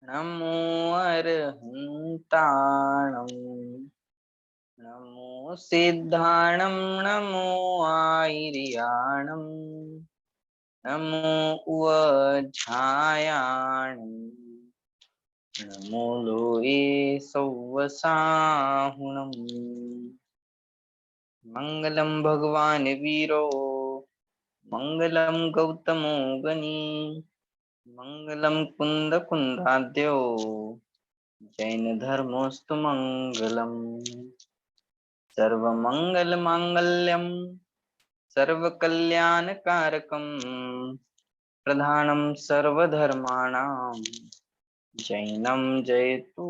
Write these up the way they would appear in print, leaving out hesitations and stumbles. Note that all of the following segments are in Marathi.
नमो अर्हन्ताणं नमो सिद्धाणं नमो आयर्याणं नमो उवझायाणं नमो लोये सौवसाहुणम् मंगलम भगवान वीरो मंगलम गौतमो गणी मंगलम कुंद कुंदाद्यो जैन धर्मोस्तु मंगलम सर्वमंगल मांगल्यम सर्वकल्याणकारकं प्रधानं सर्वधर्माणां जैनं जयतु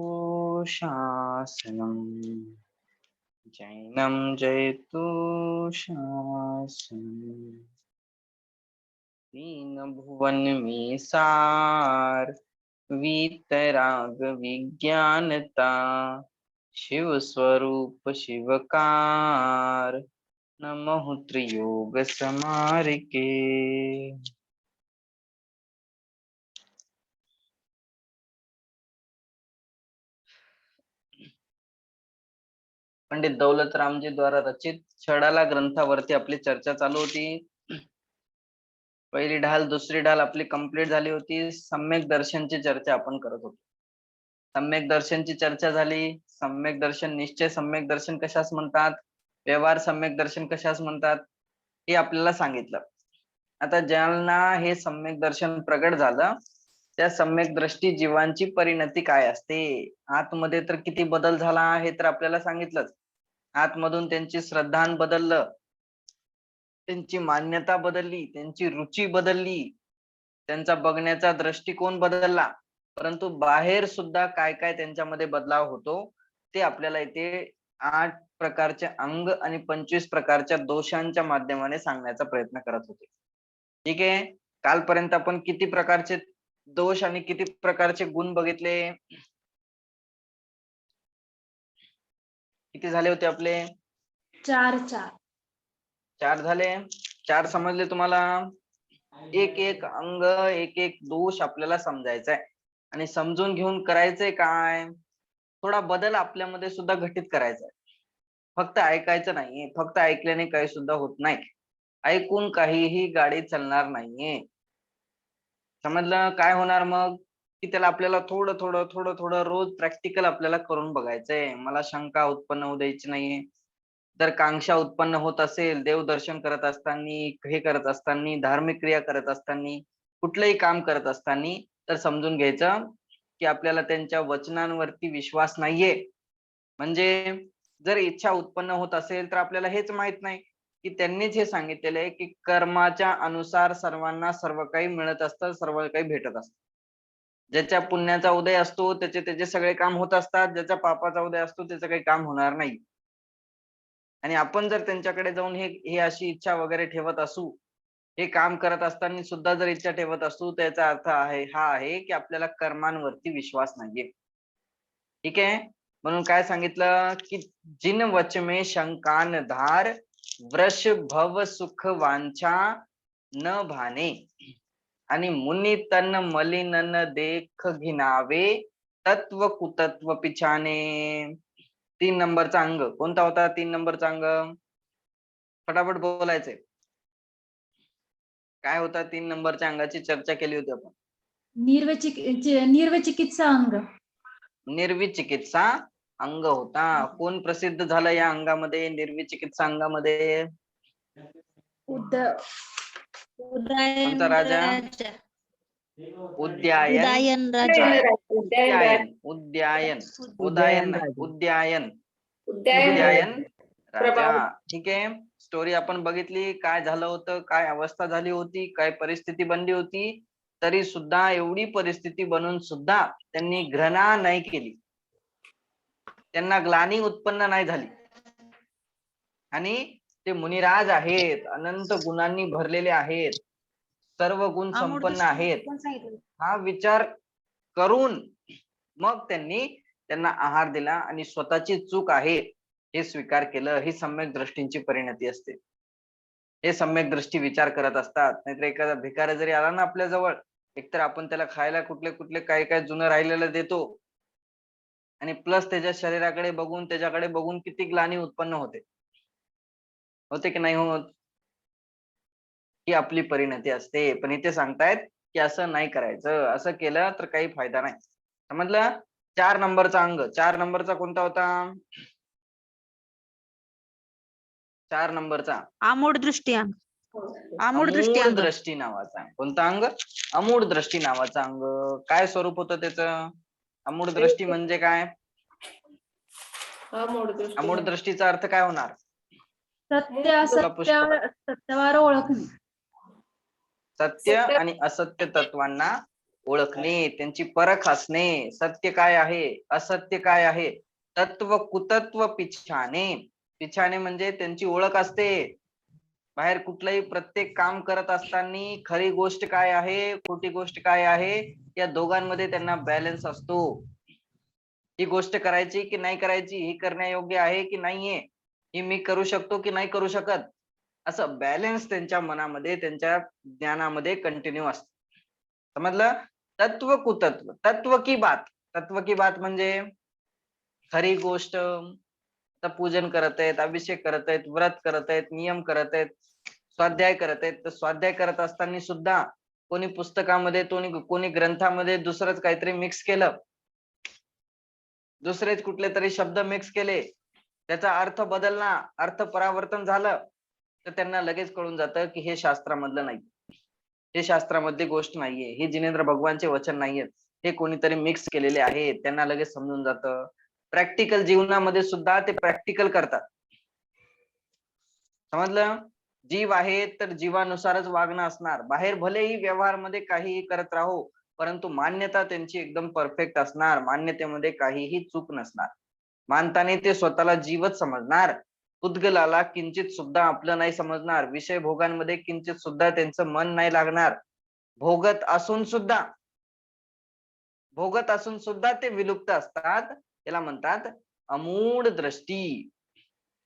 शासनम् जैनं जयतु शासनम् तीन भुवन में सार वीतराग विज्ञानता शिव स्वरूप शिवकार नमः त्रियोग समारिके। पंडित दौलतरामजी द्वारा रचित छडाला ग्रंथावरती आपली चर्चा चालू होती। पहिली ढाल दुसरी ढाल आपली कंप्लीट झाली होती। सम्यक दर्शनची चर्चा आपण करत होतो। सम्यक दर्शनची चर्चा झाली। सम्यक दर्शन निश्चय सम्यक दर्शन कशास म्हणतात, व्यवहार सम्यक दर्शन कशास म्हणतात हे आपल्याला सांगितलं। आता ज्यांना हे सम्यक दर्शन प्रगट झालं त्या सम्यक दृष्टी जीवांची परिणती काय असते, आतमध्ये तर किती बदल झाला हे तर आपल्याला सांगितलंच। आतमधून त्यांची श्रद्धान बदललं, त्यांची मान्यता बदलली, त्यांची रुची बदलली, त्यांचा बघण्याचा दृष्टिकोन बदलला, परंतु बाहेर सुद्धा काय काय त्यांच्यामध्ये बदलाव होतो ते आपल्याला इथे 8 प्रकारचे अंग आणि 25 प्रकारच्या दोषांच्या माध्यमाने सांगण्याचा प्रयत्न करत होते। ठीक आहे, कालपर्यंत आपण किती प्रकारचे दोष आणि किती प्रकारचे गुण बघितले, किती झाले होते आपले? 4 झाले। 4 समजले तुम्हाला? एक एक अंग एक एक दोष आपल्याला समजायचा आहे आणि समजून घेऊन करायचंय काय, थोडा बदल आपल्यामध्ये सुद्धा घटित करायचा आहे। फक्त ऐकायचं नाहीये, फक्त ऐकल्याने काही सुद्धा होत नाही, ऐकून काहीही गाडी चालणार नाहीये। समजलं? काय होणार मग की त्याला आपल्याला थोडं थोडं थोडं थोडं रोज प्रॅक्टिकल आपल्याला करून बघायचंय। मला शंका उत्पन्न होऊ द्यायची नाहीये। जर कांक्षा उत्पन्न होत असेल, देवदर्शन करत असताना, हे करत असताना, धार्मिक क्रिया करत असताना, कुठलंही काम करत असताना, तर समजून घ्यायचं की आपल्याला त्यांच्या वचनांवरती विश्वास नाहीये। म्हणजे जर इच्छा उत्पन्न होत असेल तर आपल्याला हेच माहित नाही की त्यांनीच हे सांगितलेलं आहे की कर्माच्या अनुसार सर्वांना सर्व काही मिळत असतं, सर्व काही भेटत असतं। ज्याच्या पुण्याचा उदय असतो त्याचे त्याचे सगळे काम होत असतात, ज्याच्या पापाचा उदय असतो त्याचं काही काम होणार नाही। आणि आपण जर त्यांच्याकडे जाऊन हे अशी इच्छा वगैरे ठेवत असू, हे काम करत असताना सुद्धा जर इच्छा ठेवत असू, त्याचा अर्थ हा आहे की आपल्याला कर्मांवरती विश्वास नाहीये। ठीक आहे, म्हणून काय सांगितलं की जिन वच में शंकान धार वृष भव सुख वांछा न भाने आणि मुनी तन मलिनन देख घिनावे तत्व कुतत्व पिछाने। 3 नंबरचा अंग कोणता होता? 3 नंबरचा अंग फटाफट बोलायचंय। काय होता 3 नंबरच्या अंगाची चर्चा केली होती आपण? निर्वचिकित्सा अंग, निर्विचिकित्सा अंग होता। कोण प्रसिद्ध झालं या अंगामध्ये, निर्विचिकित्सा अंगामध्ये? कोणता राजा? उद्यायन उदयन नाही, उद्यायन राजा। ठीक आहे, स्टोरी आपण बघितली, काय झालं होतं, काय अवस्था झाली होती, काय परिस्थिती बनली होती, तरी सुद्धा एवढी परिस्थिती बनून सुद्धा त्यांनी घृणा नाही केली, त्यांना ग्लानी उत्पन्न नाही झाली आणि ते मुनिराज आहेत, अनंत गुणांनी भरलेले आहेत, सर्व गुण संपन्न आहेत, हा विचार करून मग त्यांना आहार दिला आणि स्वतःची चूक आहे हे स्वीकार केलं। ही सम्यक दृष्टींची परिणती असते। हे सम्यक दृष्टी विचार करत असतात। नाहीतर एखादा भिकारी जरी आला ना आपल्या जवळ एकतर आपण त्याला खायला कुठले कुठले काय काय जुनं राहिलेलं देतो आणि प्लस त्याच्या शरीराकडे बघून त्याच्याकडे बघून किती ग्लानी उत्पन्न होते की नाही होत? ही आपली परिणती असते. पण इथे सांगतायत की असं नाही करायचं, असं केलं तर काही फायदा नाही. समजलं? 4 नंबरचा अंग, 4 नंबरचा कोणता होता? 4 नंबरचा आमूढ दृष्टी अंग. आमूढ दृष्टी अमूढ अंग. दृष्टी नावाचा कोणता अंग? अमूढ दृष्टी नावाचा अंग. काय स्वरूप होतं त्याचं? अमूढ दृष्टी म्हणजे काय? अमूढ दृष्टीचा अर्थ काय होणार? तुला पुष्कळ. सत्यावर ओळखणे. सत्य आणि असत्य तत्वांना ओळखणे, त्यांची परख असणे. सत्य काय आहे, असत्य काय आहे, तत्व कुतत्व पिछाने. पिछाने म्हणजे त्यांची ओळख असते. बाहेर कुठलंही प्रत्येक काम करत असताना खरी गोष्ट काय आहे, खोटी गोष्ट काय आहे, या दोघांमध्ये त्यांना बॅलन्स असतो. ही गोष्ट करायची की नाही करायची, ही करण्यायोग्य आहे की नाहीये, ही मी करू शकतो की नाही करू शकत, असं बॅलन्स त्यांच्या मनामध्ये, त्यांच्या ज्ञानामध्ये कंटिन्यू असतं. समजलं? तत्व कुतत्व. तत्व की बात. तत्व की बात म्हणजे खरी गोष्ट. आता पूजन करत आहेत, अभिषेक करत आहेत, व्रत करत आहेत, नियम करत आहेत, स्वाध्याय करत आहेत. तर स्वाध्याय करत असताना सुद्धा कोणी पुस्तकामध्ये, कोणी ग्रंथामध्ये दुसरंच काहीतरी मिक्स केलं, दुसरेच कुठले तरी शब्द मिक्स केले, त्याचा अर्थ बदलला, अर्थ परावर्तन झालं, तर त्यांना लगेच कळून जातं की हे शास्त्रामधलं नाही, हे शास्त्रामधली गोष्ट नाहीये, हे जिनेंद्र भगवानचे वचन नाहीयेत, हे कोणीतरी मिक्स केलेले आहेत. त्यांना लगेच समजून जातं. प्रॅक्टिकल जीवनामध्ये सुद्धा ते प्रॅक्टिकल करतात. समजलं? जीव आहे तर जीवानुसारच वागणं असणार. बाहेर भलेही व्यवहारमध्ये काहीही करत राहो, परंतु मान्यता त्यांची एकदम परफेक्ट असणार. मान्यतेमध्ये काहीही चूक नसणार. मानताना ते स्वतःला जीवच समजणार. उद्गलाला किंचित सुद्धा आपलं नाही समजणार. विषय भोगांमध्ये किंचित सुद्धा त्यांचं मन नाही लागणार. भोगत असून सुद्धा ते विलुप्त असतात. त्याला म्हणतात अमूढ दृष्टी.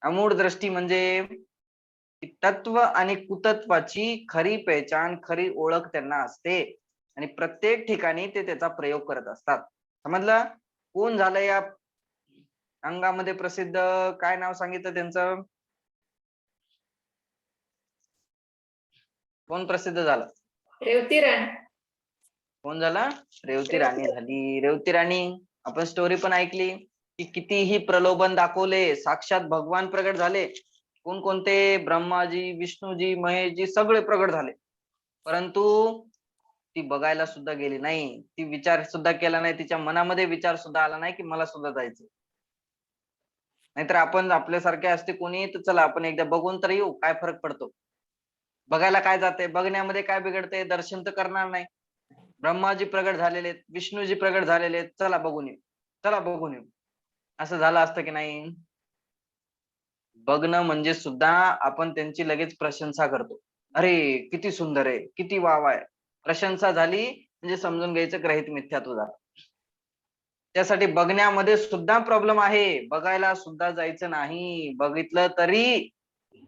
अमूढ दृष्टी म्हणजे तत्व आणि कुतत्वाची खरी पेहचान, खरी ओळख त्यांना असते आणि प्रत्येक ठिकाणी ते त्याचा प्रयोग करत असतात. समजलं? कोण झालं या अंगामध्ये प्रसिद्ध? काय नाव सांगितलं त्यांचं? कोण प्रसिद्ध झालं? रेवती राणी. कोण झाला? रेवती राणी झाली. रेवती राणी, आपण स्टोरी पण ऐकली की कितीही प्रलोभन दाखवले, साक्षात भगवान प्रगट झाले. कोणकोणते? ब्रह्माजी, विष्णूजी, महेशजी सगळे प्रगट झाले, परंतु ती बघायला सुद्धा गेली नाही. ती विचार सुद्धा केला नाही, तिच्या मनामध्ये विचार सुद्धा आला नाही की मला सुद्धा जायचं. नाहीतर आपण आपल्यासारखे असते कोणी, तर चला आपण एकदा बघून तर येऊ, काय फरक पडतो. बघायला काय जाते, बघण्यामध्ये काय बिघडते, दर्शन तर करणार नाही. ब्रह्माजी प्रगट झालेले, विष्णूजी प्रगट झालेले, चला बघून येऊ, असं झालं असतं की नाही? बघणं म्हणजे सुद्धा आपण त्यांची लगेच प्रशंसा करतो. अरे किती सुंदर आहे, किती वाव आहे. प्रशंसा झाली म्हणजे समजून घ्यायचं ग्रहित मिथ्यात्व झालं. त्यासाठी बघण्यामध्ये सुद्धा प्रॉब्लेम आहे. बघायला सुद्धा जायचं नाही. बघितलं तरी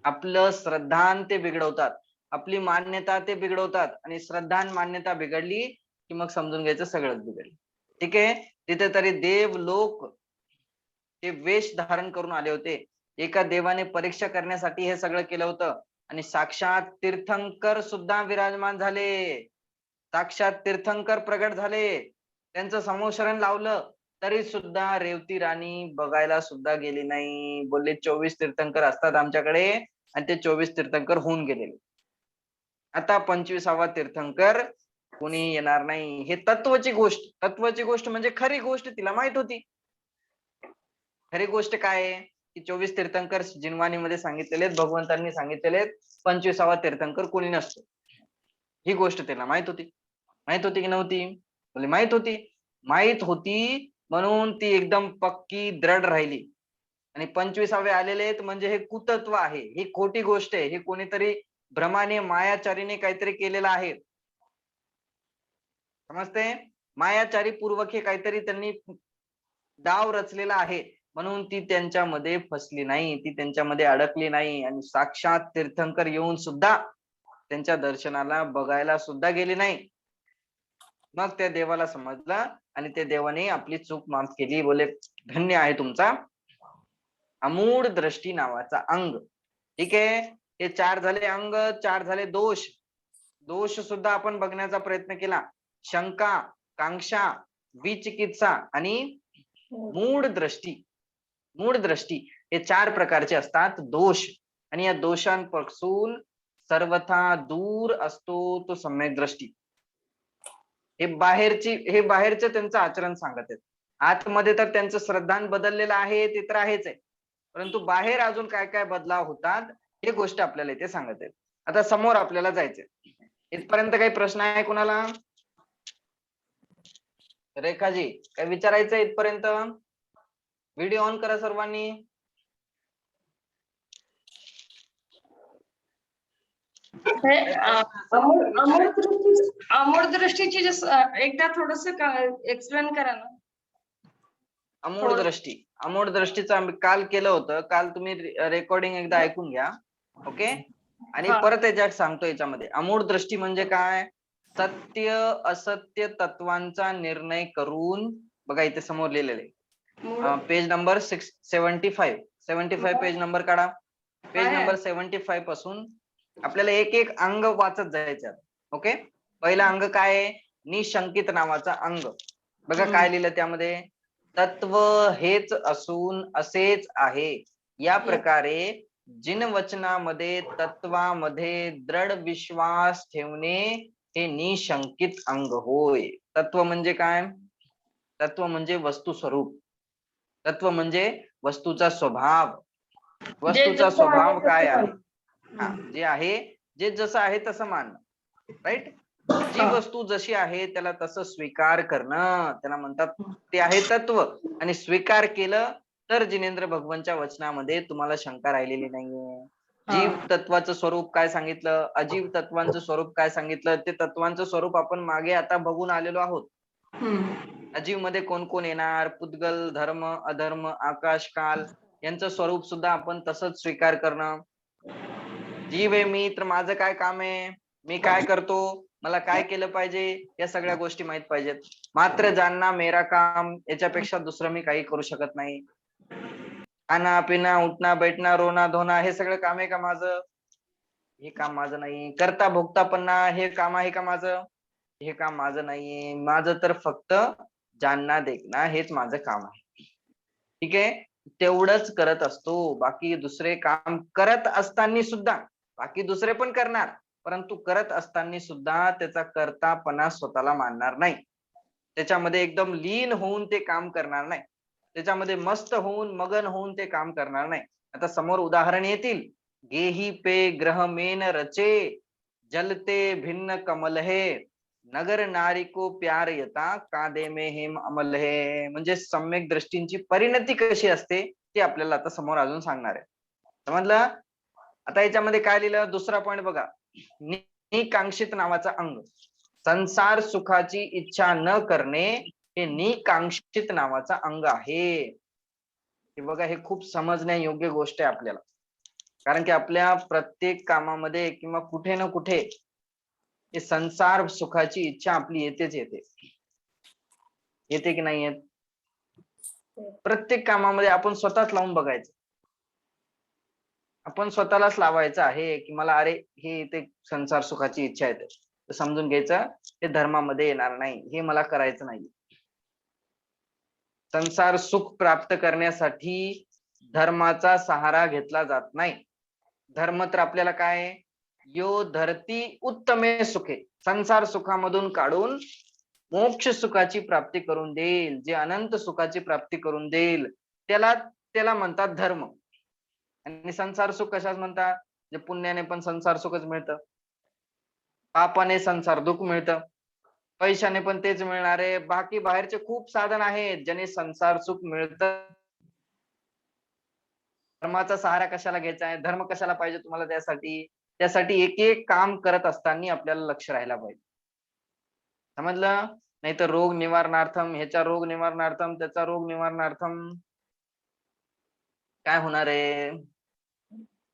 आपलं श्रद्धान ते बिघडवतात, आपली मान्यता ते बिघडवतात आणि श्रद्धान मान्यता बिघडली की मग समजून घ्यायचं सगळंच बिघडलं. ठीक आहे? तिथे तरी देव लोक ते वेश धारण करून आले होते. एका देवाने परीक्षा करण्यासाठी हे सगळं केलं होतं आणि साक्षात तीर्थंकर सुद्धा विराजमान झाले. साक्षात तीर्थंकर प्रगट झाले. त्यांचं समोशरण लावलं तरी सुद्धा रेवती राणी बघायला सुद्धा गेली नाही. बोलले 24 तीर्थंकर असतात आमच्याकडे आणि ते 24 तीर्थंकर होऊन गेलेले. आता 25वा तीर्थंकर कोणी येणार नाही. हे तत्वाची गोष्ट म्हणजे खरी गोष्ट तिला माहित होती. खरी गोष्ट काय आहे की 24 तीर्थंकर जिनवाणीमध्ये सांगितलेले, भगवंतांनी सांगितलेले, 25वा तीर्थंकर कोणी नसतो. ही गोष्ट त्याला माहित होती. माहित होती की नव्हती? बोले माहित होती. माहित होती म्हणून ती एकदम पक्की दृढ राहिली. आणि 25वे आलेले आहेत म्हणजे हे कुतत्व आहे, ही खोटी गोष्ट आहे, हे कोणीतरी भ्रमाने मायाचारीने काहीतरी केलेलं आहे. समजते? मायाचारी पूर्वक हे काहीतरी त्यांनी डाव रचलेला आहे, म्हणून ती त्यांच्यामध्ये फसली नाही, ती त्यांच्यामध्ये अडकली नाही आणि साक्षात तीर्थंकर येऊन सुद्धा त्यांच्या दर्शनाला बघायला सुद्धा गेली नाही. मग त्या देवाला समजलं आणि त्या देवाने आपली चूक माफ केली. बोले धन्य आहे तुमचा अमूढ दृष्टी नावाचा अंग. ठीक आहे. हे 4 झाले अंग, 4 झाले दोष. दोष सुद्धा आपण बघण्याचा प्रयत्न केला. शंका, कांक्षा, विचिकित्सा आणि मूढ दृष्टी. मूढ दृष्टी हे 4 प्रकारचे असतात दोष. आणि या दोषांपासून सर्वथा दूर असतो तो सम्यक दृष्टी. हे बाहेरचे त्यांचं आचरण सांगत आहेत. आतमध्ये तर त्यांचं श्रद्धान बदललेलं आहे ते तर आहेच आहे, परंतु बाहेर अजून काय काय बदलाव होतात हे गोष्ट आपल्याला इथे सांगत आहेत. आता समोर आपल्याला जायचंय. इथपर्यंत काही प्रश्न आहे कुणाला? रेखाजी काय विचारायचं इथपर्यंत? व्हिडिओ ऑन करा सर्वांनी. अमूढ दृष्टीची एकदा थोडस एक्सप्लेन करा ना. अमूढ दृष्टी, अमूढ दृष्टीचं आम्ही काल केलं होतं. काल तुम्ही रेकॉर्डिंग एकदा ऐकून घ्या. ओके. आणि परत याच्यात सांगतो. याच्यामध्ये अमूढ दृष्टी म्हणजे काय? सत्य असत्य तत्वांचा निर्णय करून, बघा इथे समोर लिहिलेले पेज नंबर 75 पेज नंबर काढा. पेज नंबर 75 पासून आपल्याला एक एक अंग वाचत जायचं. ओके. पहिला अंग काय आहे? निशंकित नावाचा अंग. बघा काय लिहिलं त्यामध्ये? तत्व हेच असून असेच आहे या प्रकारे जिन वचनामध्ये तत्वामध्ये दृढ विश्वास ठेवणे हे निशंकित अंग होय. तत्व म्हणजे काय? तत्व म्हणजे वस्तू स्वरूप. तत्व म्हणजे वस्तूचा स्वभाव. वस्तूचा स्वभाव काय आहे? जे आहे, जे जसं आहे तसं मानणं. राईट. जी वस्तू जशी आहे त्याला तसं स्वीकार करणं, त्याला म्हणतात ते आहे तत्व. आणि स्वीकार केलं तर जिनेंद्र भगवानच्या वचनामध्ये तुम्हाला शंका राहिलेली नाहीये. जीव तत्वाचं स्वरूप काय सांगितलं, अजीव तत्वांचं स्वरूप काय सांगितलं, ते तत्वांचं स्वरूप आपण मागे आता बघून आलेलो आहोत. अजीव मध्ये कोण कोण येणार? पुद्गल, धर्म, अधर्म, आकाश, काल यांचं स्वरूप सुद्धा आपण तसंच स्वीकार करणं. जीव आहे मी, तर माझं काय काम आहे, मी काय करतो, मला काय केलं पाहिजे, या सगळ्या गोष्टी माहित पाहिजेत. मात्र जानना मेरा काम, याच्यापेक्षा दुसरं मी काही करू शकत नाही. खाना पिना उठना बैठना रोना धोना हे सगळं काम आहे का माझं? हे काम माझं नाही. करता भोगता पन्ना हे काम आहे का माझं? हे काम माझं नाहीये. माझं तर फक्त जानना देखना हेच माझं काम आहे. ठीक आहे. तेवढंच करत असतो. बाकी दुसरे काम करत असताना सुद्धा, बाकी दुसरे पण करणार, परंतु करत असताना सुद्धा त्याचा कर्तापणा स्वतःला मानणार नाही. त्याच्यामध्ये एकदम लीन होऊन ते काम करणार नाही. त्याच्यामध्ये मस्त होऊन मगन होऊन ते काम करणार नाही. आता समोर उदाहरण येतील. गेही पे ग्रह मेन रचे, जलते भिन्न कमल हे, नगर नारी को प्यार यता, कादे में हेम अमल हे. म्हणजे सम्यक दृष्टींची परिणती कशी असते ते आपल्याला आता समोर अजून सांगणार आहे. समजलं? आता याच्यामध्ये काय लिहिलं? दुसरा पॉइंट बघा. निकांक्षित नावाचा अंग. संसार सुखाची इच्छा न करणे हे निकांक्षित नावाचा अंग आहे. हे बघा, हे खूप समजण्या योग्य गोष्ट आहे आपल्याला. कारण की आपल्या प्रत्येक कामामध्ये किंवा कुठे ना कुठे हे संसार सुखाची इच्छा आपली येतेच येते. येते की नाही येत? प्रत्येक कामामध्ये आपण स्वतःच लावून बघायचं. आपण स्वतःलाच लावायचं आहे की मला अरे हे ते संसार सुखाची इच्छा येते, तर समजून घ्यायचं ते धर्मामध्ये येणार नाही, हे मला करायचं नाही. संसार सुख प्राप्त करण्यासाठी धर्माचा सहारा घेतला जात नाही. धर्म तर आपल्याला काय? यो धरती उत्तमे सुखे, संसार सुखामधून काढून मोक्ष सुखाची प्राप्ती करून देईल, जे अनंत सुखाची प्राप्ती करून देईल त्याला म्हणतात धर्म. आणि संसार सुख कशाच म्हणतात? जे पुण्याने पण संसार सुखच मिळतं, पापाने संसार दुःख मिळतं, पैशाने पण तेच मिळणार आहे. बाकी बाहेरचे खूप साधन आहेत ज्याने संसार सुख मिळतं. धर्माचा सहारा कशाला घ्यायचा आहे? धर्म कशाला पाहिजे तुम्हाला? त्यासाठी एक एक काम करत असताना आपल्याला लक्ष राहायला पाहिजे. समजलं? नाही तर रोग निवारणार्थम, ह्याचा रोग निवारणार्थम, त्याचा रोग निवारणार्थम काय होणार आहे?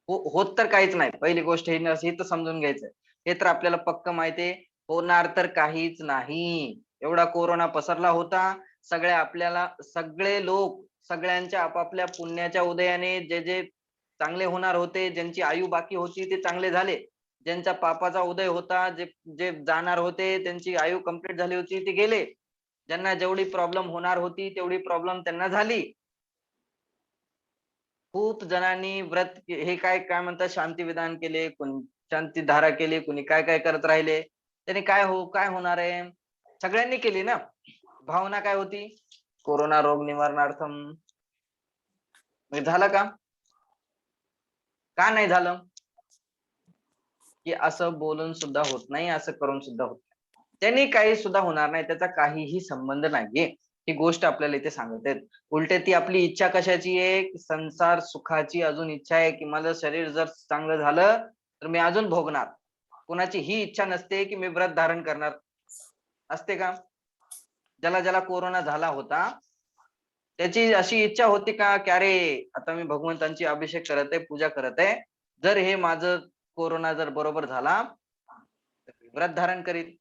होत तर काहीच नाही. पहिली गोष्ट हे तर समजून घ्यायचं. हे तर आपल्याला पक्क माहितीये, होणार तर काहीच नाही. एवढा कोरोना पसरला होता. सगळे लोक सगळ्यांच्या आपापल्या पुण्याच्या उदयाने जे जे चांगले होणार होते, ज्यांची आयु बाकी होती ते चांगले झाले. ज्यांचा पापाचा उदय होता, जे जे जाणार होते त्यांची आयु कंप्लीट झाली होती ते गेले. ज्यांना जेवढी प्रॉब्लेम होणार होती तेवढी प्रॉब्लेम त्यांना झाली. खूप जणांनी व्रत हे काय काय म्हणतात शांती विधान केले, कोणी शांती धारा केली, कोणी काय काय करत राहिले. त्याने काय होणार आहे? सगळ्यांनी केली ना. भावना काय होती? कोरोना रोग निवारणार्थम. मग झालं का? का नाही झालं? की असं बोलून सुद्धा होत नाही, असं करून सुद्धा होत नाही. त्यांनी काही सुद्धा होणार नाही, त्याचा काहीही संबंध नाहीये. ही गोष्ट आपल्याला इथे सांगत आहेत. उलटे ती आपली इच्छा कशाची आहे? संसार सुखाची अजून इच्छा आहे की माझं शरीर जर चांगलं झालं तर मी अजून भोगणार. कोणाची ही इच्छा नसते की मी व्रत धारण करणार. असते का? ज्याला ज्याला कोरोना झाला होता त्याची अशी इच्छा होती का की अरे आता मी भगवंतांची अभिषेक करत आहे, पूजा करत आहे, जर हे माझं कोरोना जर बरोबर झाला तर मी व्रत धारण करीन.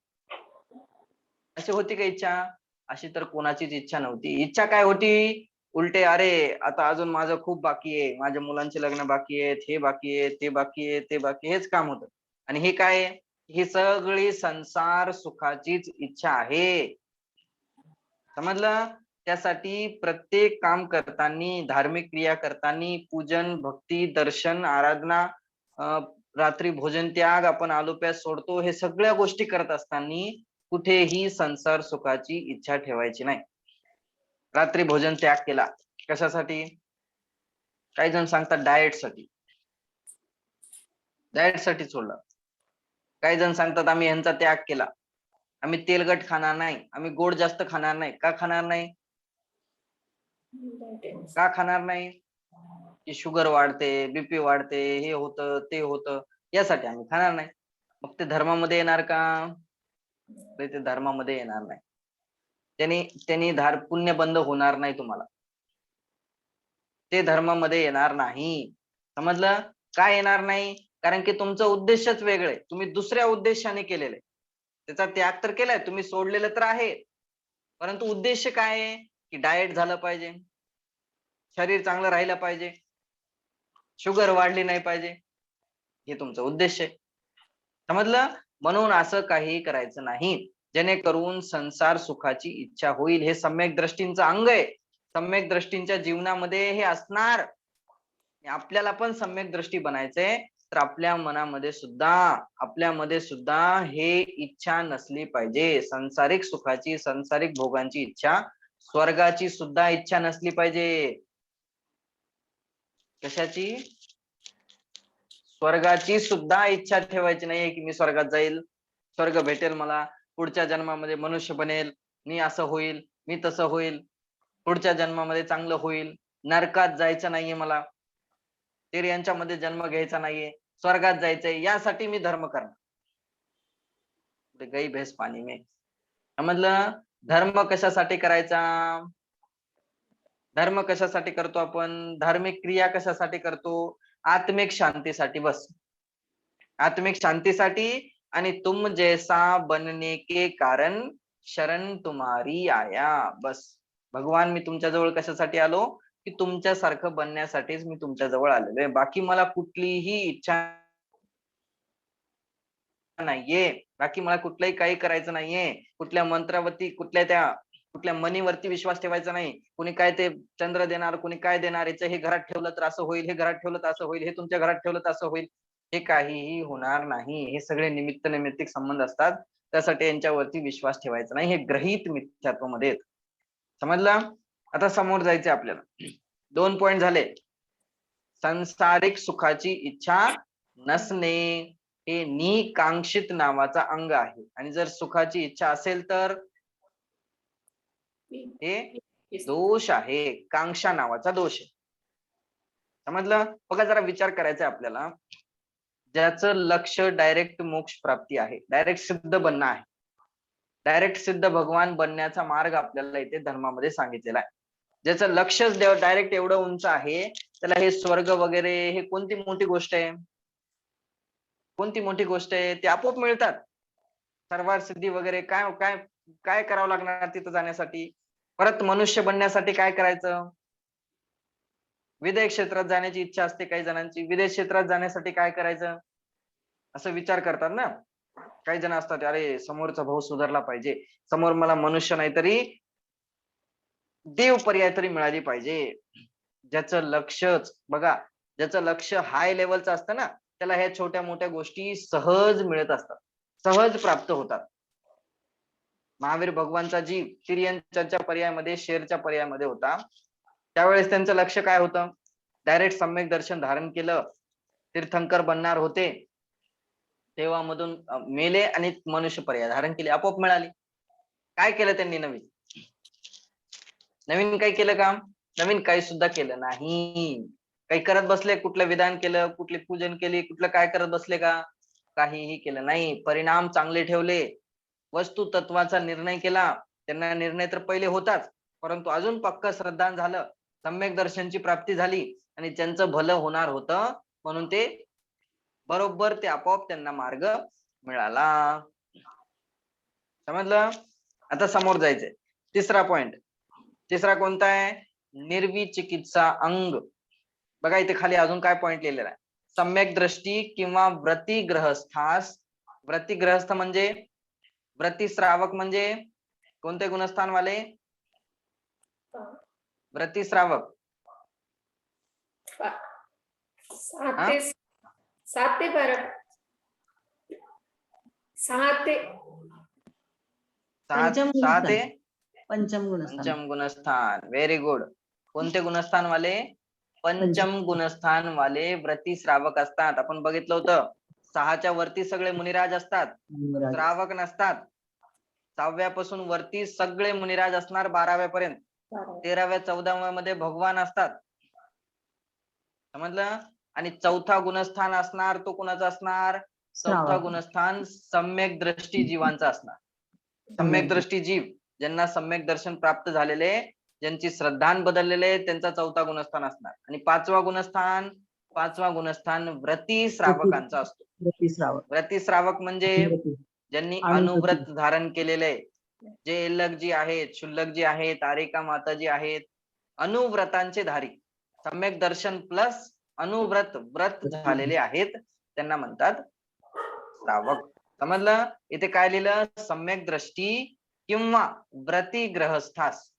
अशी होती का इच्छा? अशी तर कोणाचीच इच्छा नव्हती. इच्छा काय होती? उलटे अरे आता अजून माझं खूप बाकी आहे, माझ्या मुलांचे लग्न बाकी आहेत, हे बाकी आहे, ते बाकी आहे, ते बाकी हेच काम होतं. आणि हे काय आहे? ही सगळी संसार सुखाचीच इच्छा आहे. समजलं? त्यासाठी प्रत्येक काम करतांनी, धार्मिक क्रिया करतांनी, पूजन, भक्ती, दर्शन, आराधना, रात्री भोजन त्याग, आपण आलोप्यास सोडतो, हे सगळ्या गोष्टी करत असताना कुठेही संसार सुखाची इच्छा ठेवायची नाही. रात्री भोजन त्याग केला कशासाठी? काही जण सांगतात डाएट साठी. डाएट साठी सोडलं. काही जण सांगतात आम्ही यांचा त्याग केला, आम्ही तेलकट खाणार नाही, आम्ही गोड जास्त खाणार नाही. का खाणार नाही? का खाणार नाही? की शुगर वाढते, बीपी वाढते, हे होतं ते होतं, यासाठी आम्ही खाणार नाही. मग ते धर्मामध्ये येणार का? ते धर्मामध्ये येणार नाही. त्यांनी त्यांनी पुण्य बंद होणार नाही तुम्हाला. ते धर्मामध्ये येणार नाही. समजलं? काय येणार नाही? कारण की तुमचं उद्देशच वेगळे. तुम्ही दुसऱ्या उद्देशाने केलेले. त्याचा त्याग तर केलाय, तुम्ही सोडलेलं तर आहे. परंतु उद्देश काय आहे? की डाएट झालं पाहिजे, शरीर चांगलं राहिलं पाहिजे, शुगर वाढली नाही पाहिजे, हे तुमचं उद्देश आहे. समजलं? म्हणून असं काही करायचं नाही जेणेकरून संसार सुखाची इच्छा होईल. हे सम्यक दृष्टींचं अंग आहे. सम्यक दृष्टींच्या जीवनामध्ये हे असणार. आपल्याला पण सम्यक दृष्टी बनायचंय तर आपल्यामध्ये सुद्धा हे इच्छा नसली पाहिजे. सांसारिक सुखाची, सांसारिक भोगांची इच्छा, स्वर्गाची सुद्धा इच्छा नसली पाहिजे. कशाची? स्वर्गाची सुद्धा इच्छा ठेवायची नाहीये की मी स्वर्गात जाईल, स्वर्ग भेटेल मला, पुढच्या जन्मामध्ये मनुष्य बनेल, मी असं होईल, मी तसं होईल, पुढच्या जन्मामध्ये चांगलं होईल, नरकात जायचं नाहीये मला, यांच्यामध्ये जन्म घ्यायचा नाहीये, स्वर्गात जायचंय, यासाठी मी धर्म करणार. गई भैंस पाणी में. समजलं? धर्म कशासाठी करायचा? धर्म कशासाठी करतो आपण? धार्मिक क्रिया कशासाठी करतो? आत्मिक शांतीसाठी. बस आत्मिक शांतीसाठी. आणि तुम जैसा बनने के कारण शरण तुम्हारी आया. बस भगवान मी तुमच्या जवळ कशासाठी आलो? की तुमच्यासारखं बनण्यासाठीच मी तुमच्या जवळ आलेलो आहे. बाकी मला कुठलीही इच्छा नाहीये. बाकी मला कुठलंही काही करायचं नाहीये. कुठल्या मंत्रावरती, कुठल्या मनीवरती विश्वास ठेवायचा नाही. कुणी काय ते चंद्र देणार, कुणी काय देणार, याचं हे घरात ठेवलं तर असं होईल, हे घरात ठेवलं तर असं होईल, हे तुमच्या घरात ठेवलं तर असं होईल. हे काहीही होणार नाही. हे सगळे नैमित्तिक संबंध असतात. त्यासाठी यांच्यावरती विश्वास ठेवायचा नाही. हे ग्रहित मिथ्यात्वामध्ये येत. समजलं? आता समोर जायचंय आपल्याला. 2 पॉइंट झाले. सांसारिक सुखाची इच्छा नसणे हे निकांक्षित नावाचा अंग आहे. आणि जर सुखाची इच्छा असेल तर हे दोष आहे. कांक्षा नावाचा दोष आहे. समजलं? बघा जरा विचार करायचा आपल्याला. ज्याचं लक्ष डायरेक्ट मोक्ष प्राप्ती आहे, डायरेक्ट सिद्ध बनणं आहे, डायरेक्ट सिद्ध भगवान बनण्याचा मार्ग आपल्याला इथे धर्मामध्ये सांगितलेला आहे. ज्याचं लक्षच डायरेक्ट एवढं उंच आहे, त्याला हे स्वर्ग वगैरे हे कोणती मोठी गोष्ट आहे? कोणती मोठी गोष्ट आहे? ते आपोआप मिळतात. सर्वार सिद्धी वगैरे काय काय काय करावं लागणार तिथं जाण्यासाठी? परत मनुष्य बनण्यासाठी काय करायचं? विदेश क्षेत्रात जाण्याची इच्छा असते काही जणांची. विदेश क्षेत्रात जाण्यासाठी काय करायचं? असं विचार करतात ना. काही जण असतात, अरे समोरचा भाऊ सुधारला पाहिजे, समोर मला मनुष्य नाही तरी देव पर्याय तरी मिळाली पाहिजे. ज्याचं लक्षच बघा, ज्याचं लक्ष हाय लेवलचं असतं ना, त्याला ह्या छोट्या मोठ्या गोष्टी सहज मिळत असतात, सहज प्राप्त होतात. महावीर भगवानचा जीव तिर्यंच्या पर्यायामध्ये, शेरच्या पर्यायामध्ये होता. त्यावेळेस त्यांचं लक्ष काय होतं? डायरेक्ट सम्यक दर्शन धारण केलं, तीर्थंकर बनणार होते, तेव्हामधून मेले आणि मनुष्य पर्याय धारण केले, आपोआप मिळाली. काय केलं त्यांनी नवीन? नवीन काय केलं काम? नवीन काही सुद्धा केलं नाही. काही करत बसले? कुठलं विधान केलं, कुठले पूजन केली, कुठलं काय करत बसले का? काहीही केलं नाही. परिणाम चांगले ठेवले, वस्तू तत्वाचा निर्णय केला. त्यांना निर्णय तर पहिले होताच, परंतु अजून पक्क श्रद्धान झालं, सम्यक दर्शनची प्राप्ती झाली आणि त्यांचं भलं होणार होतं, म्हणून ते बरोबर ते आपोआप त्यांना मार्ग मिळाला. समजलं? आता समोर जायचंय. तिसरा पॉइंट. तिसरा कोणता आहे? निर्विचिकित्सा अंग. बघा इथे खाली अजून काय पॉइंट लिहिलेला आहे? सम्यक दृष्टी किंवा व्रतिग्रहस्थास. व्रतिग्रहस्थ म्हणजे, व्रतिश्रावक म्हणजे कोणते गुणस्थान वाले? व्रतिश्रावक. 7 ते 12. 6 ते पंचम गुणस्थान. Very good. कोणते गुणस्थान वाले? पंचम गुणस्थान वाले व्रतिश्रावक असतात. आपण बघितलं होतं 6च्या वरती सगळे मुनिराज असतात, श्रावक नसतात. 6व्यापासून वरती सगळे मुनिराज असणार 12व्यापर्यंत. 13व्या 14व्या मध्ये भगवान असतात. समजलं? आणि चौथा गुणस्थान असणार तो कुणाचा असणार? चौथा गुणस्थान सम्यक दृष्टी जीवांचा असणार. सम्यक दृष्टी जीव, ज्यांना सम्यक दर्शन प्राप्त झालेले, ज्यांची श्रद्धान बदललेले, त्यांचा चौथा गुणस्थान असणार. आणि पाचवा गुणस्थान व्रतिश्रावकांचा असतो. व्रतिश्रावक म्हणजे ज्यांनी अनुव्रत धारण केलेले, जे एल्लक जी आहेत, क्षुल्लक जी आहेत, आरिका माता जी आहेत, अनुव्रतांचे धारी, सम्यक दर्शन प्लस अनुव्रत व्रत झालेले आहेत, त्यांना म्हणतात श्रावक. समजलं? इथे काय लिहिलं? सम्यक दृष्टी किंवा व्रतिग्रहस्थास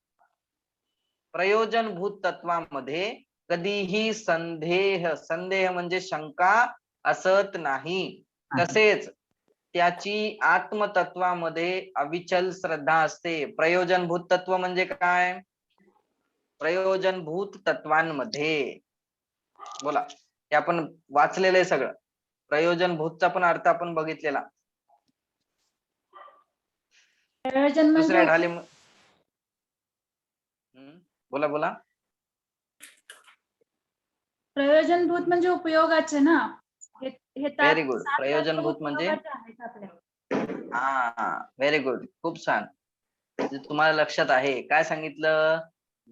प्रयोजनभूत तत्वामध्ये कधीही संदेह म्हणजे शंका असत नाही. तसेच त्याची आत्मतत्वामध्ये अविचल श्रद्धा असते. प्रयोजनभूत तत्व म्हणजे काय? प्रयोजनभूत तत्वांमध्ये, बोला, हे आपण वाचलेलं आहे सगळं. प्रयोजनभूतचा पण अर्थ आपण बघितलेला. प्रयोजन दुसऱ्या म्हणजे ढाली बोला. प्रयोजनभूत म्हणजे उपयोगाचे ना. हे व्हेरी गुड. प्रयोजनभूत म्हणजे आहेत आपल्या. हा, व्हेरी गुड, खूप छान. तुम्हाला लक्षात आहे. काय सांगितलं?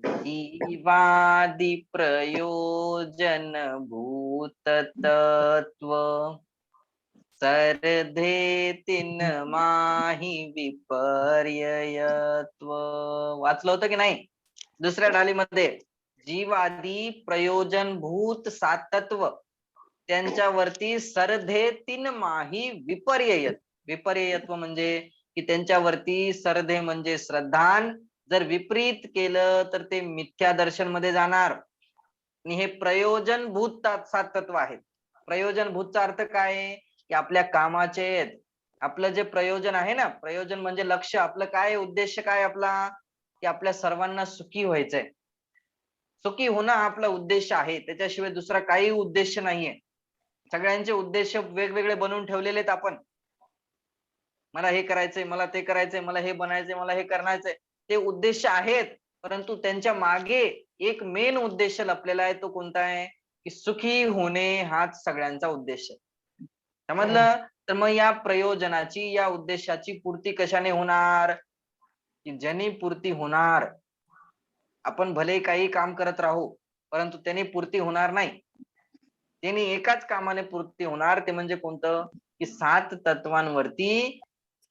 जीवादी प्रयोजन भूत तत्व सरधे तिन माही विपर्ययत्व. वाचलं होतं की नाही? दुसऱ्या ढालीमध्ये जीवादी प्रयोजनभूत सातत्व, त्यांच्यावरती सरधे तीन माही विपर्ययत्व. विपर्ययत्व म्हणजे की त्यांच्यावरती सरधे म्हणजे श्रद्धान जर विपरीत केलं तर ते मिथ्या दर्शन मध्ये जाणार. आणि हे प्रयोजनभूत सातत्व आहेत. प्रयोजनभूतचा अर्थ काय आहे? की आपल्या कामाचे, आपलं जे प्रयोजन आहे ना, प्रयोजन म्हणजे लक्ष, आपलं काय उद्देश काय आपला? की आपल्या सर्वांना सुखी व्हायचंय. सुखी होणं हा आपला उद्देश आहे, त्याच्याशिवाय दुसरा काही उद्देश नाहीये. सगळ्यांचे उद्देश वेगवेगळे बनवून ठेवलेले आहेत आपण. मला हे करायचंय, मला ते करायचंय, मला हे बनायचंय, मला हे करण्याचंय, ते उद्देश आहेत. परंतु त्यांच्या मागे एक मेन उद्देश लपलेला आहे. तो कोणता आहे? की सुखी होणे हाच सगळ्यांचा उद्देश आहे. समजलं? तर मग या प्रयोजनाची, या उद्देशाची पूर्ती कशाने होणार? की ज्याने पूर्ती होणार. आपण भले काही काम करत राहू, परंतु त्याने पूर्ती होणार नाही. त्यांनी एकाच कामाने पूर्ती होणार, ते म्हणजे कोणतं? की 7 तत्वांवरती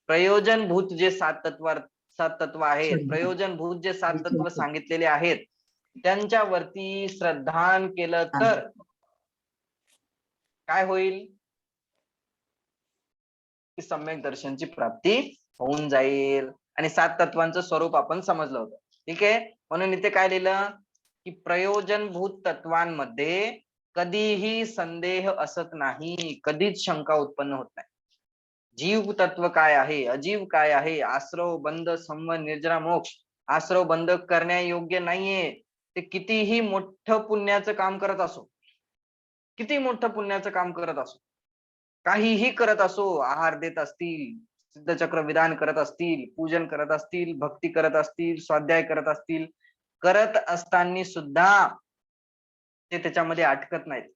प्रयोजनभूत जे सात तत्व आहेत, प्रयोजनभूत जे सात तत्व सांगितलेले आहेत, त्यांच्यावरती श्रद्धान केलं तर काय होईल? की सम्यक दर्शनची प्राप्ती होऊन जाईल. आणि सात तत्वांचं स्वरूप आपण समजलं होतं. ठीक आहे, म्हणून इथे काय लिहिलं की प्रयोजनभूत तत्वांमध्ये कधीही संदेह असत नाही, कधीच शंका उत्पन्न होत नाही. जीव तत्व काय आहे, अजीव काय आहे, आश्रव बंध संव निर्जरा मोक्ष, आश्रव बंध करण्यायोग्य नाहीये. ते कितीही मोठं पुण्याचं काम करत असो, किती मोठं पुण्याचं काम करत असो, काहीही करत असो, आहार देत असतील, सिद्धचक्र विधान करत असतील, पूजन करत असतील, भक्ती करत असतील, स्वाध्याय करत असतील, करत असताना सुद्धा ते त्याच्यामध्ये अटकत नाहीत.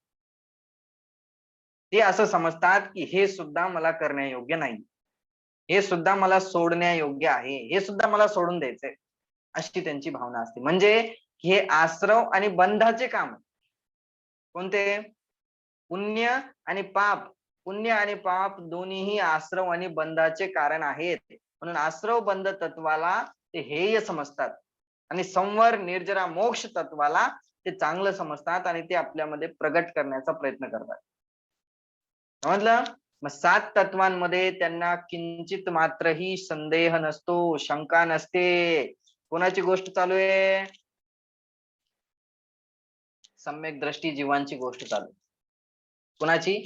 ते असं समजतात की हे सुद्धा मला करण्यायोग्य नाही, हे सुद्धा मला सोडण्यायोग्य आहे, हे सुद्धा मला सोडून द्यायचंय, अशी त्यांची भावना असते. म्हणजे हे आश्रव आणि बंधाचे काम कोणते? पुण्य आणि पाप. पुण्य आणि पाप दोन्हीही आश्रव आणि बंधाचे कारण आहेत. म्हणून आश्रव बंध तत्वाला ते हेय समजतात आणि संवर निर्जरा मोक्ष तत्वाला ते चांगलं समजतात आणि ते आपल्यामध्ये प्रगट करण्याचा प्रयत्न करतात. समजलं? मग सात तत्वांमध्ये त्यांना किंचित मात्रही संदेह नसतो, शंका नसते. कोणाची गोष्ट चालू आहे? सम्यक दृष्टी जीवांची गोष्ट चालू आहे. कोणाची?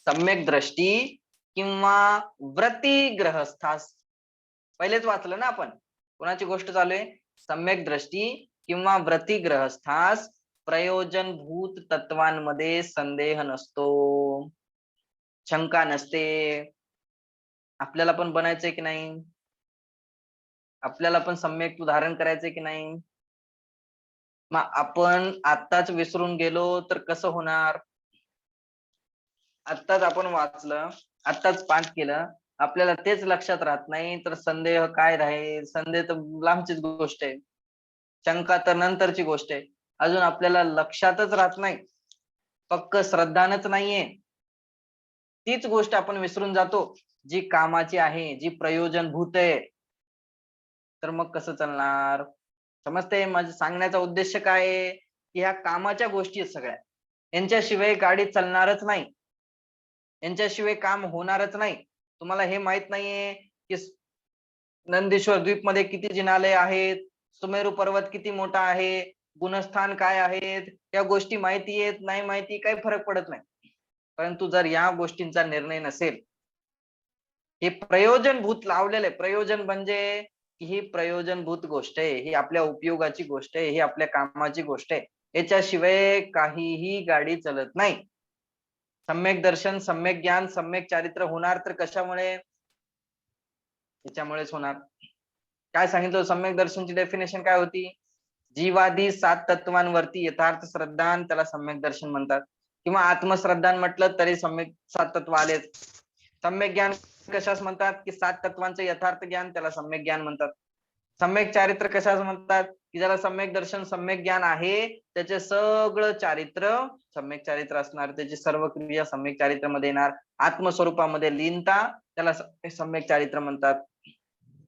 सम्यक दृष्टी किंवा व्रती ग्रहस्थास. पहिलेच वाचलं ना आपण. कोणाची गोष्ट चालू आहे? सम्यक दृष्टी किंवा व्रती ग्रहस्थास प्रयोजनभूत तत्वांमध्ये संदेह नसतो, शंका नसते. आपल्याला पण बनायचंय की नाही? आपल्याला पण सम्यक धारण करायचंय की नाही? मग आपण आत्ताच विसरून गेलो तर कसं होणार? आत्ताच आपण वाचलं, आत्ताच पाठ केलं, आपल्याला तेच लक्षात राहत नाही तर संदेह काय राहील? संदेह तर लांबचीच गोष्ट आहे, शंका तर नंतरची गोष्ट आहे. अजून आपल्याला लक्षातच राहत नाही, पक्क श्रद्धानच नाहीये, तीच गोष्ट आपण विसरून जातो जी कामाची आहे, जी प्रयोजनभूत आहे. तर मग कसं चालणार? समजते माझं सांगण्याचा उद्देश काय आहे? की ह्या कामाच्या गोष्टी आहेत सगळ्या, यांच्याशिवाय गाडी चालणारच नाही, यांच्याशिवाय काम होणारच नाही. तुम्हाला हे माहित नाहीये की नंदीश्वर द्वीप मध्ये किती जिनालय आहेत, सुमेरू पर्वत किती मोठा आहे, गुणस्थान काय आहेत, या गोष्टी माहिती आहेत नाही माहिती काही फरक पडत नाही. परंतु जर या गोष्टींचा निर्णय नसेल, हे प्रयोजनभूत लावलेले, प्रयोजन म्हणजे ही प्रयोजनभूत गोष्ट आहे, ही आपल्या उपयोगाची गोष्ट आहे, ही आपल्या कामाची गोष्ट आहे, याच्याशिवाय काहीही गाडी चालत नाही. सम्यक दर्शन, सम्यक ज्ञान, सम्यक चारित्र्य होणार तर कशामुळे? त्याच्यामुळेच होणार. काय सांगितलं सम्यक दर्शनची डेफिनेशन काय होती? जीवादी सात तत्वांवरती यथार्थ श्रद्धान, त्याला सम्यक दर्शन म्हणतात. किंवा आत्मश्रद्धान म्हटलं तरी सम्यक सात तत्व आलेत. सम्यक ज्ञान कशास म्हणतात? की सात तत्वांचं यथार्थ ज्ञान, त्याला सम्यक ज्ञान म्हणतात. सम्यक चारित्र्य कशास म्हणतात? की ज्याला सम्यक दर्शन सम्यक ज्ञान आहे त्याचे सगळं चारित्र्य सम्यक चारित्र्य असणार, त्याची सर्व क्रिया सम्यक चारित्र्यामध्ये येणार, आत्मस्वरूपामध्ये लीनता, त्याला सम्यक चारित्र्य म्हणतात.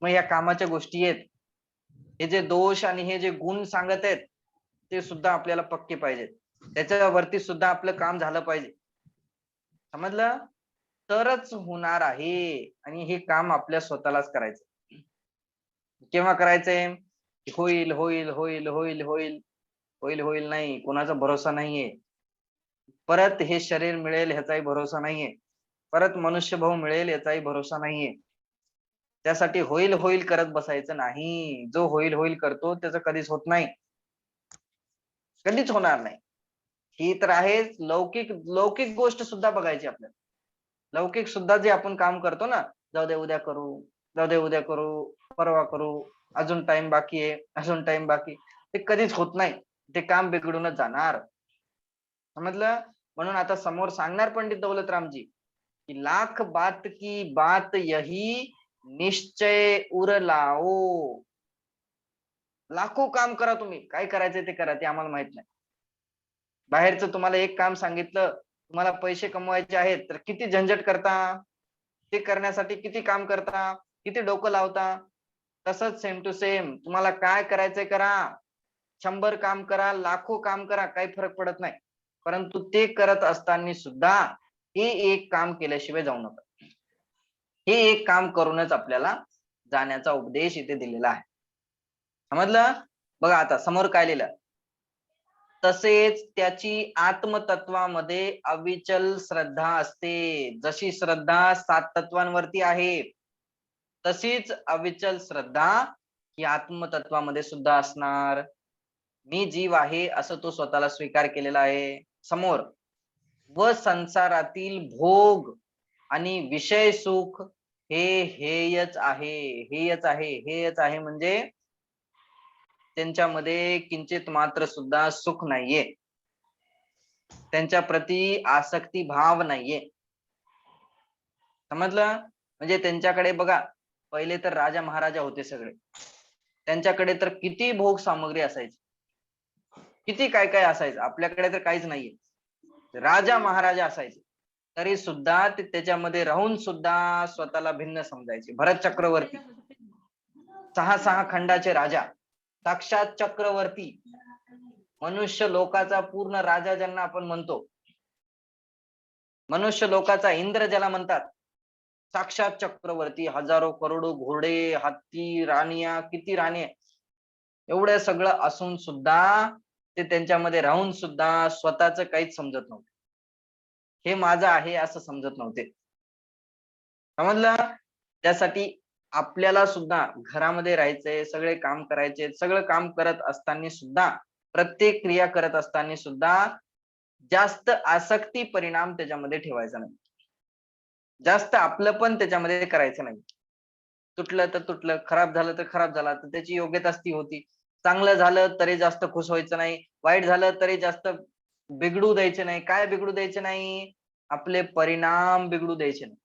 मग या कामाच्या गोष्टी आहेत, हे जे दोष आणि हे जे गुण सांगत आहेत ते सुद्धा आपल्याला पक्के पाहिजेत, त्याच्यावरती सुद्धा आपलं काम झालं पाहिजे. समजलं? तरच होणार आहे. आणि हे काम आपल्या स्वतःलाच करायचं. केव्हा करायचंय? होईल होईल होईल होईल होईल होईल होईल नाही, कोणाचा भरोसा नाहीये. परत हे शरीर मिळेल ह्याचाही भरोसा नाहीये, परत मनुष्यभाव मिळेल याचाही भरोसा नाहीये. त्यासाठी होईल होईल करत बसायचं नाही. जो होईल होईल करतो त्याचं कधीच होत नाही, कधीच होणार नाही. ही तर आहेच. लौकिक लौकिक गोष्ट सुद्धा बघायची आपल्याला. लौकिक सुद्धा जे आपण काम करतो ना, जाऊ दे उद्या करू, जाऊ दे उद्या करू, परवा करू, अजून टाइम बाकी आहे, अजून टाइम बाकी, ते कधीच होत नाही. ते काम बिघडूनच जाणार. समजलं? म्हणून आता समोर सांगणार पंडित दौलतरामजी की लाख बात की बात यही निश्चय उर लाओ. लाखो काम करा, तुम्ही काय करायचंय ते करा, ते आम्हाला माहित नाही. बाहेरचं तुम्हाला एक काम सांगितलं, तुम्हाला पैसे कमवायचे आहेत तर किती झंझट करता, ते करण्यासाठी किती काम करता, किती डोकं लावता? तसंच सेम टू सेम तुम्हाला काय करायचंय करा, 100 काम करा, लाखो काम करा, काही फरक पडत नाही. परंतु ते करत असताना सुद्धा हे एक काम केल्याशिवाय जाऊ नका. हे एक काम करूनच आपल्याला जाण्याचा उपदेश इथे दिलेला आहे. समजलं? बघा आता समोर काय लिहिलं, तसेच त्याची आत्मतत्वामध्ये अविचल श्रद्धा असते. जशी श्रद्धा 7 तत्वांवरती आहे तशीच अविचल श्रद्धा ही आत्मतत्वामध्ये सुद्धा असणार. मी जीव आहे असं तो स्वतःला स्वीकार केलेला आहे समोर. व संसारातील भोग आणि विषय सुख हे हेयच आहे. हेयच आहे, हेयच आहे म्हणजे त्यांच्यामध्ये किंचित मात्र सुद्धा सुख नाहीये, त्यांच्या प्रती आसक्ती भाव नाहीये. समजलं? म्हणजे त्यांच्याकडे बघा, पहिले तर राजा महाराजा होते सगळे, त्यांच्याकडे तर किती भोग सामग्री असायची, किती काय काय असायचं. आपल्याकडे तर काहीच नाहीये. राजा महाराजा असायचे तरी सुद्धा ते त्याच्यामध्ये राहून सुद्धा स्वतःला भिन्न समजायचे. भरत चक्रवर्ती 6 खंडाचे राजा, साक्षात चक्रवर्ती, मनुष्य लोकाचा पूर्ण राजा ज्यांना आपण म्हणतो, मनुष्य लोकाचा इंद्र ज्याला म्हणतात, साक्षात चक्रवर्ती, हजारो करोडो घोडे, हत्ती, राणिया, किती राणी, एवढं सगळं असून सुद्धा ते त्यांच्यामध्ये राहून सुद्धा स्वतःच काहीच समजत नव्हते. हे माझं आहे असं समजत नव्हते. समजलं? त्यासाठी आपल्याला सुद्धा घरामध्ये राहायचंय, सगळे काम करायचे, सगळं काम करत असताना सुद्धा, प्रत्येक क्रिया करत असताना सुद्धा जास्त आसक्ती परिणाम त्याच्यामध्ये ठेवायचा नाही. जास्त आपलं पण त्याच्यामध्ये करायचं नाही. तुटलं तर तुटलं, खराब झालं तर खराब झाला, तर त्याची योग्यताच ती होती. चांगलं झालं तरी जास्त खुश व्हायचं नाही, वाईट झालं तरी जास्त बिघडू द्यायचे नाही. काय बिघडू द्यायचे नाही? आपले परिणाम बिघडू द्यायचे नाही.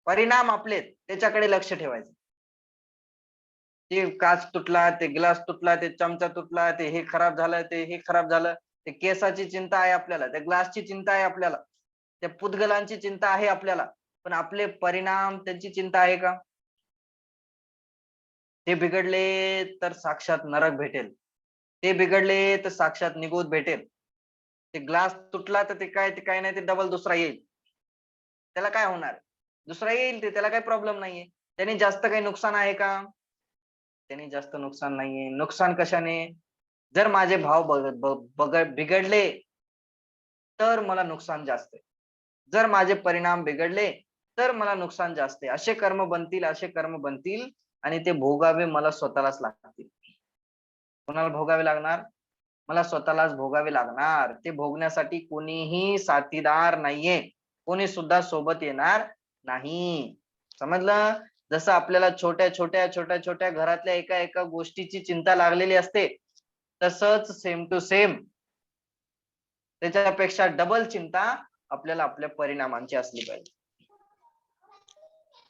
परिणाम आपले त्याच्याकडे लक्ष ठेवायचं. ते काच तुटला, ते ग्लास तुटला, ते चमचा तुटला, ते हे खराब झालं, ते हे खराब झालं, ते केसाची चिंता आहे आपल्याला, त्या ग्लासची चिंता आहे आपल्याला, त्या पुद्गलांची चिंता आहे आपल्याला, पण आपले परिणाम त्यांची चिंता आहे का? ते बिघडले तर साक्षात नरक भेटेल, ते बिघडले तर साक्षात निगोद भेटेल. ते ग्लास तुटला तर ते काय नाही, ते डबल दुसरा येईल. त्याला काय होणार? दुसरा येईल, ते त्याला काही प्रॉब्लेम नाहीये. त्याने जास्त काही नुकसान आहे का? त्याने जास्त नुकसान नाहीये. नुकसान कशाने? जर माझे भाव बिघडले तर मला नुकसान जास्त आहे, जर माझे परिणाम बिघडले तर मला नुकसान जास्त आहे. असे कर्म बनतील, असे कर्म बनतील आणि ते भोगावे मला स्वतःलाच लागतील. कोणाला भोगावे लागणार? मला स्वतःलाच भोगावे लागणार. ते भोगण्यासाठी कोणीही साथीदार नाहीये, कोणी सुद्धा सोबत येणार नाही. समजलं? जसं आपल्याला छोट्या घरातल्या एका गोष्टीची चिंता लागलेली असते, तसंच सेम टू सेम त्याच्यापेक्षा डबल चिंता आपल्याला आपल्या परिणामांची असली पाहिजे.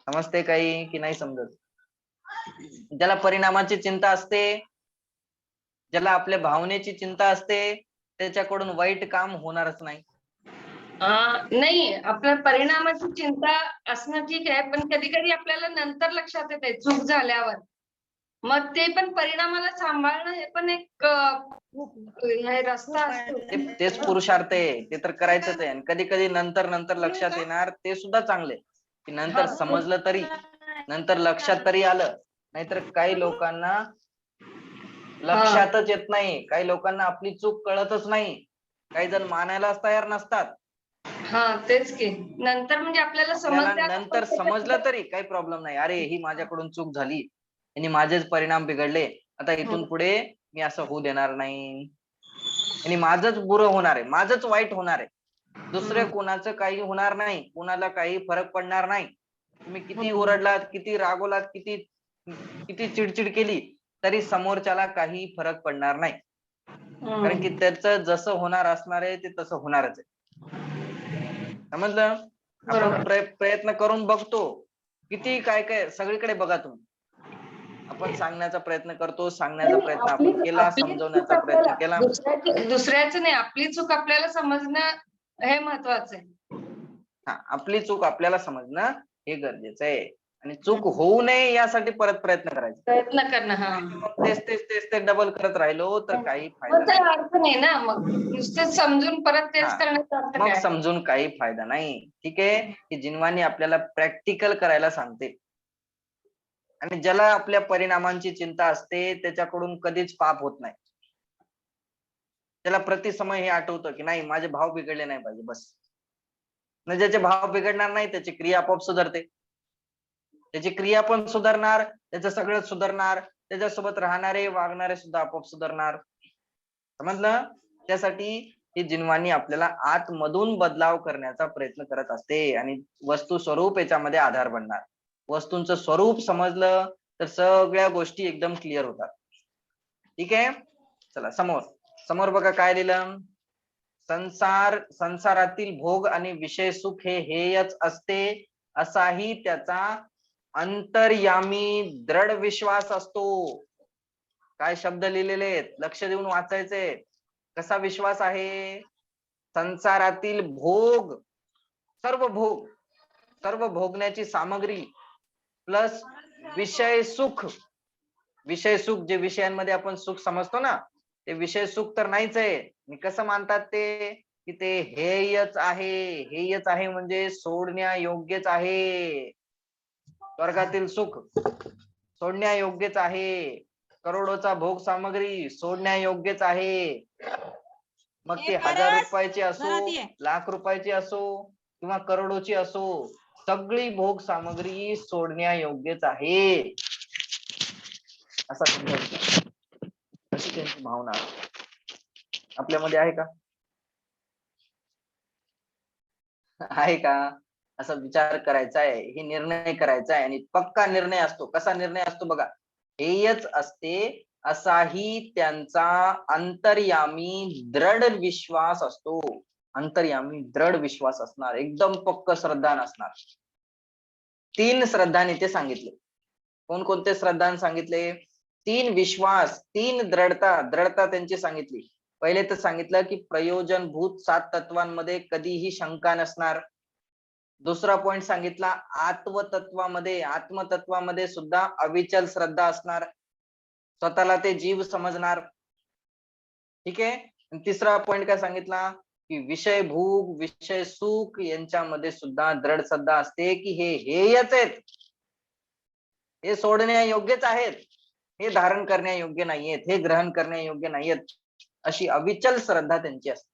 समजते काही की नाही समजत? ज्याला परिणामाची चिंता असते, ज्याला आपल्या भावनेची चिंता असते, त्याच्याकडून वाईट काम होणारच नाही. नाही, आपल्या परिणामाची चिंता असणं ठीक आहे, पण कधी कधी आपल्याला नंतर लक्षात येते चूक झाल्यावर, मग ते पण परिणामाला सांभाळणं हे पण एक हे रस्ता असतो. तेच पुरुषार्थ आहे, ते तर करायचंच आहे. आणि कधी कधी नंतर लक्षात येणार, ते सुद्धा चांगले की नंतर समजलं तरी, नंतर लक्षात तरी आलं. नाहीतर काही लोकांना लक्षातच येत नाही, काही लोकांना आपली चूक कळतच नाही, काही जण मानायलाच तयार नसतात. तेच की नंतर म्हणजे आपल्याला नंतर समजलं तरी काही प्रॉब्लेम नाही. अरे ही माझ्याकडून चूक झाली आणि माझेच परिणाम बिघडले, आता इथून पुढे मी असं होऊ देणार नाही आणि माझंच बुरं होणार आहे, माझंच वाईट होणार आहे. दुसरे कोणाचं काही होणार नाही, कोणाला काही फरक पडणार नाही. तुम्ही किती ओरडलात, किती रागवलात, किती चिडचिड केली तरी समोरच्याला काही फरक पडणार नाही. कारण की त्याचं जसं होणार असणार आहे ते तसं होणारच आहे. समजलं? आपण प्रयत्न करून बघतो, किती काय सगळीकडे बघा तुम्ही. आपण सांगण्याचा प्रयत्न करतो, सांगण्याचा प्रयत्न आपण केला, समजवण्याचा प्रयत्न केला. दुसऱ्याचं नाही, आपली चूक आपल्याला समजणं हे महत्वाचं आहे. आपली चूक आपल्याला समजणं हे गरजेचं आहे. आणि चूक होऊ नये यासाठी परत प्रयत्न करायचे. प्रयत्न करणं. हा मग तेच ते डबल करत राहिलो तर काही फायदा मग नाही. त्याला अर्थ नाही ना. मग नुसतेच समजून परत तेच हा. करण्याचा अर्थ मग काय? समजून काही फायदा नाही. ठीक आहे, की जिनवानी आपल्याला प्रॅक्टिकल करायला सांगते. आणि ज्याला आपल्या परिणामांची चिंता असते त्याच्याकडून कधीच पाप होत नाही. त्याला प्रति समय हे आठवतं की नाही माझे भाव बिघडले नाही पाहिजे बस. न ज्याचे भाव बिघडणार नाही त्याची क्रिया आपोआप सुधारते. त्याची क्रिया पण सुधारणार, त्याचं सगळं सुधारणार, त्याच्यासोबत राहणारे वागणारे सुद्धा आपोआप सुधारणार. समजलं? त्यासाठी ही जिनवानी आपल्याला आतमधून बदलाव करण्याचा प्रयत्न करत असते आणि वस्तू स्वरूप याच्यामध्ये आधार बनणार. वस्तूंचं स्वरूप समजलं तर सगळ्या गोष्टी एकदम क्लिअर होतात. ठीक आहे, चला समोर बघा काय लिहिलं. संसारातील भोग आणि विषय सुख हे हेयच असते असाही त्याचा अंतर्यामी दृढ विश्वास असतो. काय शब्द लिहिलेले आहेत, लक्ष देऊन वाचायचे. कसा विश्वास आहे? संसारातील भोग, सर्व भोगण्याची सामग्री प्लस विषय सुख जे विषयांमध्ये आपण सुख समजतो ना, ते विषय सुख तर नाहीच आहे. मी कसं मानतात ते की ते हेयच आहे म्हणजे सोडण्यायोग्यच आहे. स्वर्गातील सुख सोडण्यायोग्यच आहे. करोडोचा भोग सामग्री सोडण्यायोग्यच आहे. मग ती 1000 रुपयाची असो, लाख रुपयाची असो किंवा करोडोची असो, सगळी भोग सामग्री सोडण्यायोग्यच आहे असा समजायचं. अशी त्यांची भावना आपल्यामध्ये आहे का? आहे का? असा विचार करायचा आहे, हे निर्णय करायचा आहे आणि पक्का निर्णय असतो. कसा निर्णय असतो बघा. हेयच असते असाही त्यांचा अंतर्यामी दृढ विश्वास असतो. अंतर्यामी दृढ विश्वास असणार, एकदम पक्क श्रद्धान असणार. 3 श्रद्धान इथे सांगितले. कोणकोणते श्रद्धान सांगितले? 3 विश्वास, 3 दृढता त्यांची सांगितली. पहिले तर सांगितलं की प्रयोजनभूत 7 तत्वांमध्ये कधीही शंका नसणार. दुसरा पॉइंट सांगितला आत्मतत्वामध्ये सुद्धा अविचल श्रद्धा असणार. स्वतःला ते जीव समजणार. ठीक आहे. तिसरा पॉइंट काय सांगितला की विषय भोग विषय सुख यांच्यामध्ये सुद्धा दृढ श्रद्धा असते की हे हेयच आहेत, हे सोडण्यायोग्यच आहेत, हे धारण करण्यायोग्य नाहीयेत, हे ग्रहण करण्यायोग्य नाहीयेत, अशी अविचल श्रद्धा त्यांची असते.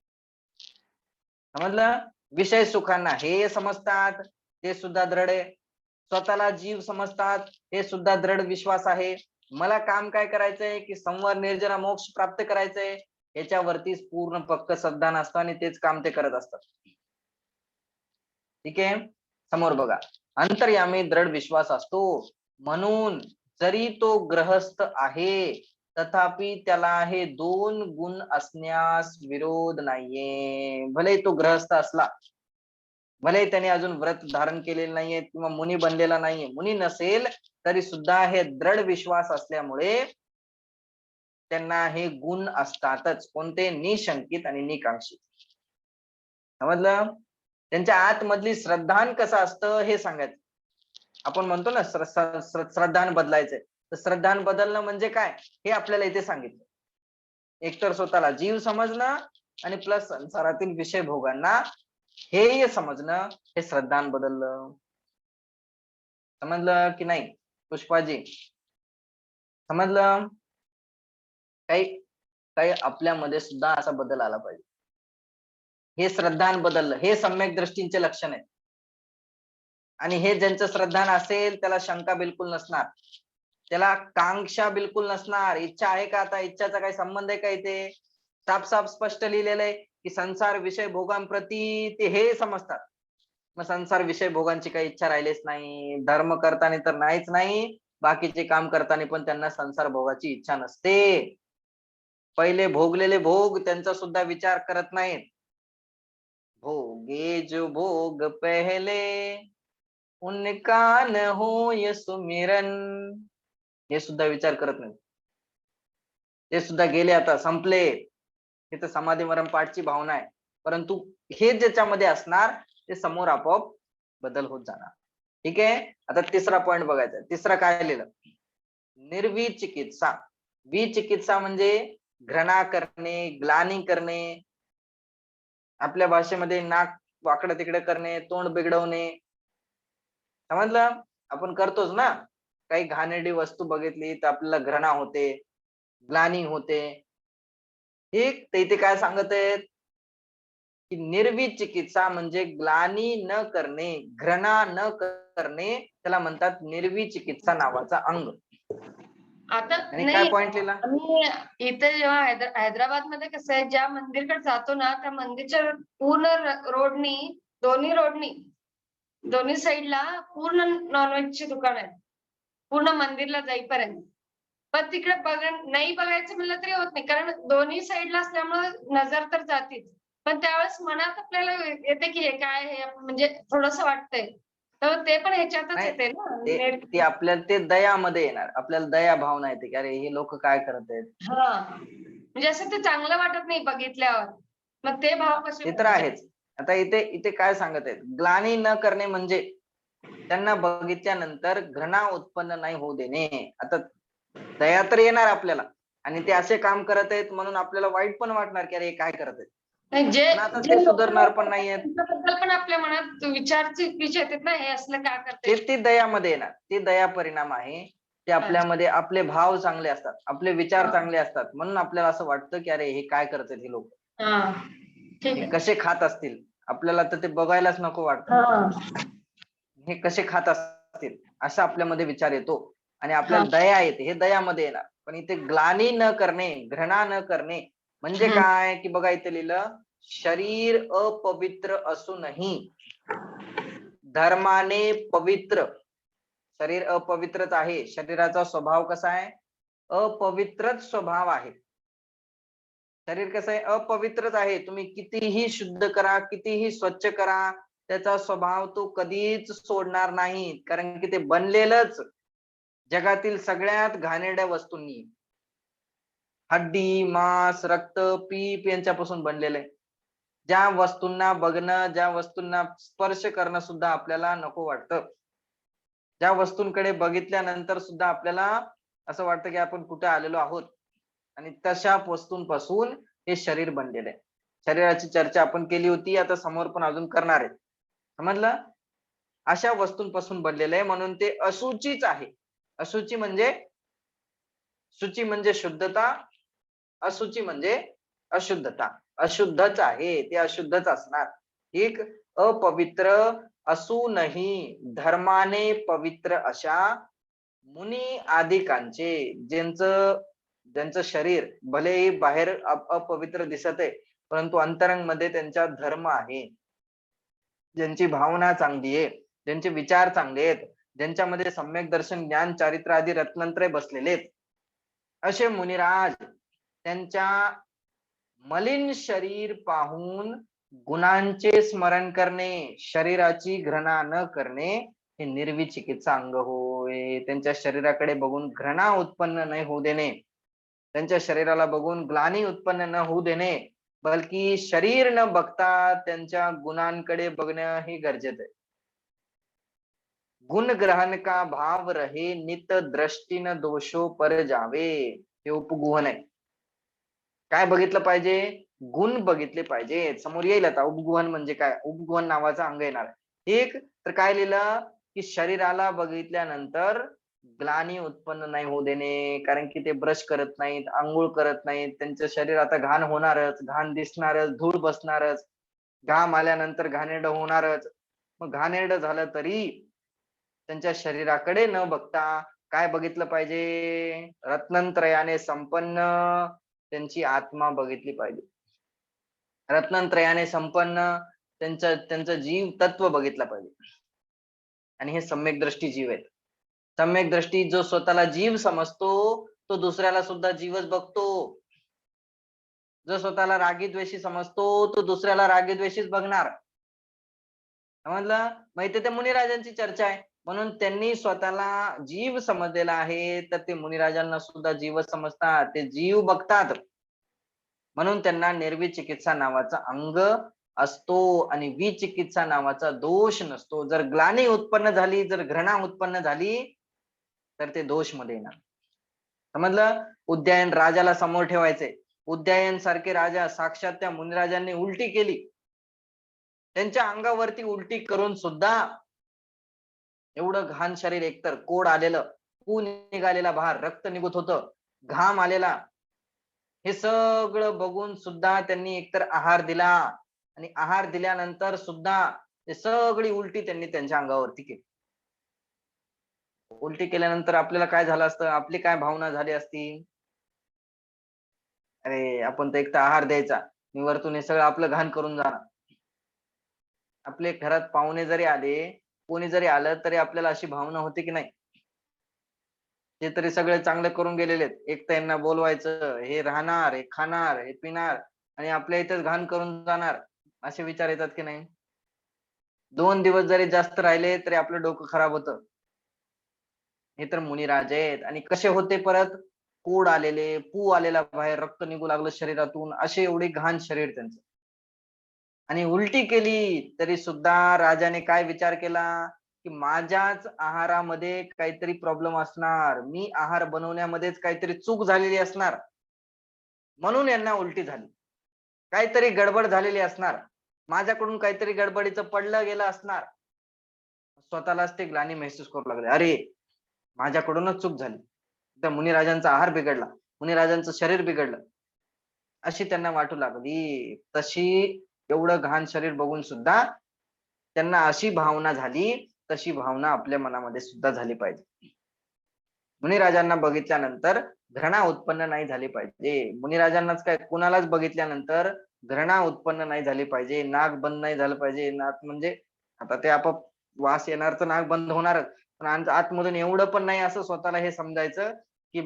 समजलं? विषय सुखांना हे समजतात, ते सुद्धा दृढ आहे. स्वतःला जीव समजतात, हे सुद्धा दृढ विश्वास आहे. मला काम काय करायचंय की संवर निर्जरा मोक्ष प्राप्त करायचंय, याच्यावरतीच पूर्ण पक्क श्रद्धा नसतं आणि तेच काम ते करत असतात. ठीक आहे, समोर बघा. अंतर्यामी दृढ विश्वास असतो म्हणून जरी तो ग्रहस्थ आहे तथापि त्याला हे 2 गुण असण्यास विरोध नाहीये. भले तो ग्रहस्थ असला, भले त्याने अजून व्रत धारण केलेलं नाहीये किंवा मुनी बनलेला नाहीये, मुनी नसेल तरी सुद्धा हे दृढ विश्वास असल्यामुळे त्यांना हे गुण असतातच. कोणते? निशंकित आणि निकांक्षित. समजलं? त्यांच्या आतमधली श्रद्धान कसं असतं हे सांगायचं. आपण म्हणतो ना श्रद्धान बदलायचंय, तर श्रद्धान बदलणं म्हणजे काय हे आपल्याला इथे सांगितलं. एकतर स्वतःला जीव समजणं आणि प्लस संसारातील विषय भोगांना हेय समजणं, हे श्रद्धान बदललं. समजलं की नाही पुष्पाजी? समजलं? काही आपल्यामध्ये सुद्धा असा बदल आला पाहिजे. हे श्रद्धान बदललं, हे सम्यक दृष्टींचे लक्षण आहे. आणि हे ज्यांचं श्रद्धान असेल त्याला शंका बिलकुल नसणार, त्याला कांक्षा बिलकुल नसणार. इच्छा आहे का? आता इच्छाचा काही संबंध आहे का इथे? साफ स्पष्ट लिहिलेलं आहे की संसार विषय भोगांप्रती ते हे समजतात. मग संसार विषय भोगांची काही इच्छा राहिलीच नाही. धर्म करताना तर नाहीच नाही, बाकीचे काम करताना पण त्यांना संसार भोगाची इच्छा नसते. पहिले भोगलेले भोग त्यांचा सुद्धा विचार करत नाहीत. भोगे जो भोग पहले उनका न होय सुमिरन, हे सुद्धा विचार करत नाही. ते सुद्धा गेले, आता संपले. हे तर समाधी मरण पाठची भावना आहे. परंतु हे ज्याच्यामध्ये असणार ते समोर आपोआप बदल होत जाणार. ठीक आहे. आता तिसरा पॉइंट बघायचा. तिसरा काय लिहिलं? निर्विचिकित्सा. विचिकित्सा म्हणजे घृणा करणे, ग्लानी करणे, आपल्या भाषेमध्ये नाक वाकडं तिकडे करणे, तोंड बिघडवणे. समजलं? आपण करतोच ना. काही घाणेरडी वस्तू बघितली तर आपल्याला घृणा होते, ग्लानी होते. ठीक. तर इथे काय सांगत आहेत की निर्विचिकित्सा म्हणजे ग्लानी न करणे, घृणा न करणे, त्याला म्हणतात निर्विचिकित्सा नावाचा अंग. आता आणि नाही, काय पॉइंट लिहिला? आम्ही इथे जेव्हा हैदराबाद मध्ये कसं आहे, ज्या मंदिरकडे जातो ना त्या मंदिरच्या पूर्ण रोडनी, दोन्ही साईडला पूर्ण नॉनव्हेजची दुकान आहेत, पूर्ण मंदिरला जाईपर्यंत. पण तिकडे नाही बघायचं म्हणलं तरी होत नाही, कारण दोन्ही साईडला असल्यामुळे नजर तर जातीच. पण त्यावेळेस मनात आपल्याला येते की हे काय, हे म्हणजे थोडस वाटतंय. तर ते पण ह्याच्यातच नाही, येते ना. ते आपल्याला ते दयामध्ये येणार. आपल्याला दया भावना येते की अरे हे लोक काय करत आहेत. हा, म्हणजे असं ते चांगलं वाटत नाही बघितल्यावर. मग ते भाव कसे ते तर आहेच. आता इथे काय सांगत आहेत? ग्लानी न करणे म्हणजे त्यांना बघितल्यानंतर घृणा उत्पन्न नाही होऊ देणे. आता दया तर येणार आपल्याला, आणि ते असे काम करत आहेत म्हणून आपल्याला वाईट पण वाटणार की अरे काय करत आहेत. नाही, पण आता ते सुधारणार पण नाहीयेत. त्यांच्याबद्दल पण आपल्या मनात विचारचे येतात ना, हे असलं का करते. ते दयामध्ये येणार. ते दया परिणाम आहे. ते आपल्यामध्ये आपले भाव चांगले असतात, आपले विचार चांगले असतात, म्हणून आपल्याला असं वाटतं की अरे हे काय करतात हे लोक, ठीक हे आहे. कसे खात असतील. आपल्याला तर ते बघायलाच नको वाटतं. हे कसे खात असतील असा आपल्यामध्ये विचार येतो आणि आपल्याला दया येते. हे दयामध्ये येणार. पण इथे ग्लानी न करणे, घृणा न करणे म्हणजे काय की बघा इथे लिहिलं, शरीर अपवित्र असूनही धर्माने पवित्र. शरीर अपवित्रच आहे. शरीराचा स्वभाव कसा आहे? अपवित्रच स्वभाव आहे. शरीर कसं आहे? अपवित्रच आहे. तुम्ही कितीही शुद्ध करा, कितीही स्वच्छ करा, त्याचा स्वभाव तो कधीच सोडणार नाही. कारण की ते बनलेलंच जगातील सगळ्यात घाणेरड्या वस्तूंनी, हड्डी, मांस, रक्त, पीप यांच्यापासून बनलेलं आहे. ज्या वस्तूंना बघणं, ज्या वस्तूंना स्पर्श करणं सुद्धा आपल्याला नको वाटतं. ज्या वस्तूंकडे बघितल्यानंतर सुद्धा आपल्याला असं वाटतं की आपण कुठे आलेलो आहोत. आणि तशा वस्तूंपासून हे शरीर बनलेलं आहे. शरीराची चर्चा आपण केली होती, आता समोर पण अजून करणार आहे. समजलं? अशा वस्तूंपासून बनलेलं आहे म्हणून ते अशुचीच आहे. अशुची म्हणजे, शुची म्हणजे शुद्धता, अशुची म्हणजे अशुद्धता. अशुद्धच आहे, ते अशुद्धच असणार. ठीक. अपवित्र असूनही धर्माने पवित्र अशा मुनी आदिकांचे, ज्यांचं शरीर भलेही बाहेर अपवित्र दिसत आहे, परंतु अंतरंगमध्ये त्यांचा धर्म आहे, ज्यांची भावना चांगली आहे, ज्यांचे विचार चांगले आहेत, ज्यांच्यामध्ये सम्यक दर्शन, ज्ञान, चारित्र आदी रत्नत्रय बसलेले आहेत, असे मुनिराज त्यांच्या मलिन शरीर पाहून गुणांचे स्मरण करणे, शरीराची घृणा न करणे, हे निर्विचिकित्सा अंग होय. त्यांच्या शरीराकडे बघून घृणा उत्पन्न नाही होऊ देणे, त्यांच्या शरीराला बघून ग्लानी उत्पन्न न होऊ देणे, बल्कि शरीर न बघता त्यांच्या गुणांकडे बघणं हे गरजेचं आहे. गुण ग्रहण का भाव रहे, नित दृष्टी न दोषो पर जावे. हे उपगुहन आहे. काय बघितलं पाहिजे? गुण बघितले पाहिजे. समोर येईल आता उपगुहन म्हणजे काय. उपगुहन नावाचा अंग येणार. ठीक. तर काय लिहिलं की शरीराला बघितल्यानंतर ग्लानी उत्पन्न नाही होऊ देणे, कारण की ते ब्रश करत नाहीत, आंघोळ करत नाहीत. त्यांचं शरीर आता घाण होणारच, घाण दिसणारच, धूळ बसणारच, घाम आल्यानंतर घाणेरडं होणारच. मग घाणेरडं झालं तरी त्यांच्या शरीराकडे न बघता काय बघितलं पाहिजे? रत्नत्रयाने संपन्न त्यांची आत्मा बघितली पाहिजे. रत्नत्रयाने संपन्न त्यांचं जीव तत्व बघितलं पाहिजे. आणि हे सम्यक दृष्टी जीव आहेत. सम्यक दृष्टी जो स्वतःला जीव समजतो तो दुसऱ्याला सुद्धा जीवच बघतो. जो स्वतःला रागीद्वेषी समजतो तो दुसऱ्याला रागीद्वेषीच बघणार. समजलं? मग इथे ते मुनिराजांची चर्चा आहे, म्हणून त्यांनी स्वतःला जीव समजलेला आहे, तर ते मुनिराजांना सुद्धा जीव समजतात, ते जीव बघतात. म्हणून त्यांना निर्विचिकित्सा नावाचं अंग असतो आणि विचिकित्सा नावाचा दोष नसतो. जर ग्लानी उत्पन्न झाली, जर घृणा उत्पन्न झाली तर ते दोष मध्ये येणार. समजलं? उद्यायन राजाला समोर ठेवायचे. उद्यायन सारखे राजा साक्षात त्या मुनिराजांनी उलटी केली. त्यांच्या अंगावरती उलटी करून सुद्धा एवढं घाण शरीर, एकतर कोड आलेलं, पू निघालेला बाहेर, रक्त निघत होतं, घाम आलेला, हे सगळं बघून सुद्धा त्यांनी एकतर आहार दिला आणि आहार दिल्यानंतर सुद्धा ते सगळी उलटी त्यांनी त्यांच्या अंगावरती केली. उलटी केल्यानंतर आपल्याला काय झालं असतं, आपली काय भावना झाली असती? अरे आपण तर एक तर आहार द्यायचा, मी वरतून हे सगळं आपलं घाण करून जाणार. आपले घरात पाहुणे जरी आले, कोणी जरी आलं तरी आपल्याला अशी भावना होती की नाही, ते तरी सगळे चांगले करून गेलेले आहेत, एक तर यांना बोलवायचं, हे राहणार, हे खाणार, हे पिणार आणि आपल्या इथेच घाण करून जाणार, असे विचार येतात की नाही? 2 दिवस जरी जास्त राहिले तरी आपलं डोकं खराब होतं. हे तर मुनिराज आहेत. आणि कसे होते परत? कोड आलेले, पू आलेला बाहेर, रक्त निघू लागलं शरीरातून, असे एवढे घाण शरीर त्यांचं. आणि उलटी केली तरी सुद्धा राजाने काय विचार केला की माझ्याच आहारामध्ये काहीतरी प्रॉब्लेम असणार, मी आहार बनवण्यामध्येच काहीतरी चूक झालेली असणार, म्हणून यांना उलटी झाली. काहीतरी गडबड झालेली असणार, माझ्याकडून काहीतरी गडबडीचं पडलं गेलं असणार. स्वतःलाच ते ग्लानी महसूस करू लागले, अरे माझ्याकडूनच चूक झाली, त्या मुनिराजांचा आहार बिघडला, मुनिराजांचं शरीर बिघडलं, अशी त्यांना वाटू लागली. तशी एवढं घाण शरीर बघून सुद्धा त्यांना अशी भावना झाली, तशी भावना आपल्या मनामध्ये सुद्धा झाली पाहिजे. मुनिराजांना बघितल्यानंतर घृणा उत्पन्न नाही झाली पाहिजे. मुनिराजांनाच काय, कुणालाच बघितल्यानंतर घृणा उत्पन्न नाही झाली पाहिजे, नाक बंद नाही झालं पाहिजे. नाक म्हणजे आता ते आपोआप वास येणार तर नाक बंद होणारच, पण आतमधून एवढं पण नाही असं स्वतःला हे समजायचं की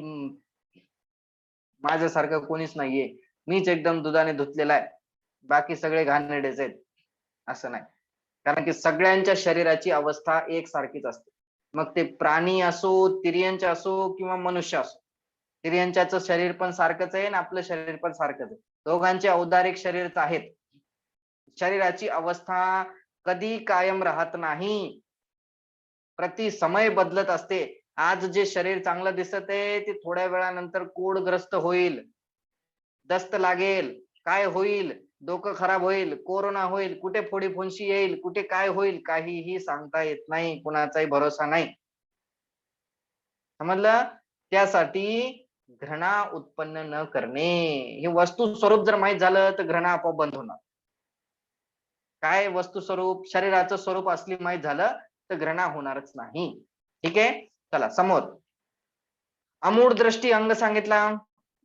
माझ्यासारखं कोणीच नाहीये, मीच एकदम दुधाने धुतलेला आहे, बाकी सगळे घाणेरडेच आहेत, असं नाही. कारण की सगळ्यांच्या शरीराची अवस्था एकसारखीच असते. मग ते प्राणी असो, तिर्यंच असो किंवा मनुष्य असो. तिर्यंच्याचं शरीर पण सारखंच आहे आणि आपलं शरीर पण सारखंच आहे. दोघांचे औदारिक शरीरच आहेत. शरीराची अवस्था कधी कायम राहत नाही, प्रति समय बदलत असते. आज जे शरीर चांगलं दिसत आहे ते थोड्या वेळानंतर कोडग्रस्त होईल, दस्त लागेल, काय होईल, डोकं खराब होईल, कोरोना होईल, कुठे फोडी फुंशी येईल, कुठे काय होईल, काहीही सांगता येत नाही, कुणाचाही भरोसा नाही. समजलं? त्यासाठी घृणा उत्पन्न न करणे, हे वस्तू स्वरूप जर माहित झालं तर घृणा आपोआप बंद होणार. काय वस्तू स्वरूप, शरीराचं स्वरूप असली माहित झालं तर घृणा होणारच नाही. ठीक आहे, चला समोर. अमूढ दृष्टी अंग सांगितला.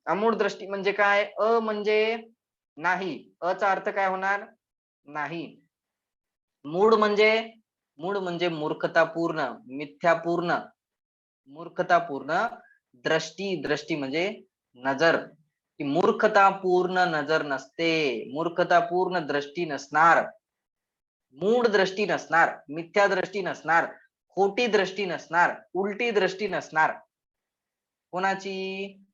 अमूढ दृष्टी म्हणजे काय? अ म्हणजे नाही, अ चा अर्थ काय होणार? नाही. मूढ म्हणजे मूर्खतापूर्ण, मिथ्यापूर्ण, मूर्खतापूर्ण दृष्टी. दृष्टी म्हणजे नजर. ती मूर्खतापूर्ण नजर नसते, मूर्खतापूर्ण दृष्टी नसणार, मूढ दृष्टी नसणार, मिथ्या दृष्टी नसणार, खोटी दृष्टी नसणार, उलटी दृष्टी नसणार. कोणाची?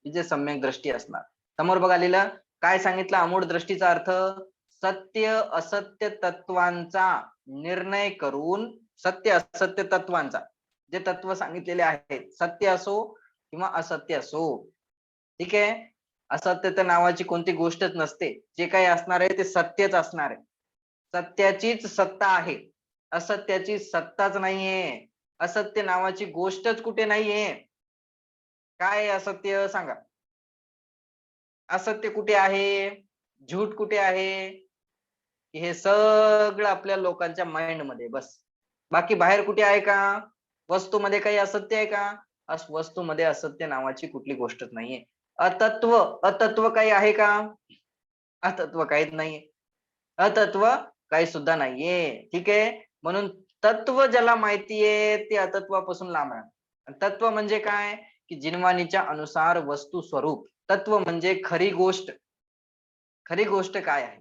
जे सम्यक दृष्टी असणार. समोर बघा लिहिलं काय सांगितलं अमूढ दृष्टीचा अर्थ? सत्य असत्य तत्वांचा निर्णय करून, सत्य असत्य तत्वांचा, जे तत्व सांगितलेले आहेत, सत्य असो किंवा असत्य असो, ठीक आहे. असत्य तर नावाची कोणती गोष्टच नसते, जे काही असणार आहे ते सत्यच असणार आहे. सत्याचीच सत्ता आहे, असत्याची सत्ताच नाहीये. असत्य नावाची गोष्टच कुठे नाहीये. काय असत्य सांगा? असत्य कुठे आहे, झूट कुठे आहे? हे सगळं आपल्या लोकांच्या माइंड मध्ये बस. बाकी बाहेर कुठे आहे का? वस्तूमध्ये काही असत्य आहे का? वस्तूमध्ये असत्य नावाची कुठली गोष्टच नाहीये. अतत्व, अतत्व काही आहे का? अतत्व काहीच नाहीये. अतत्व काही सुद्धा नाहीये. ठीक आहे, म्हणून तत्व ज्याला माहितीये ते अतत्वापासून लांब राहणार. तत्व म्हणजे काय? की जिनवानीच्या अनुसार वस्तू स्वरूप. तत्व म्हणजे खरी गोष्ट. खरी गोष्ट काय आहे,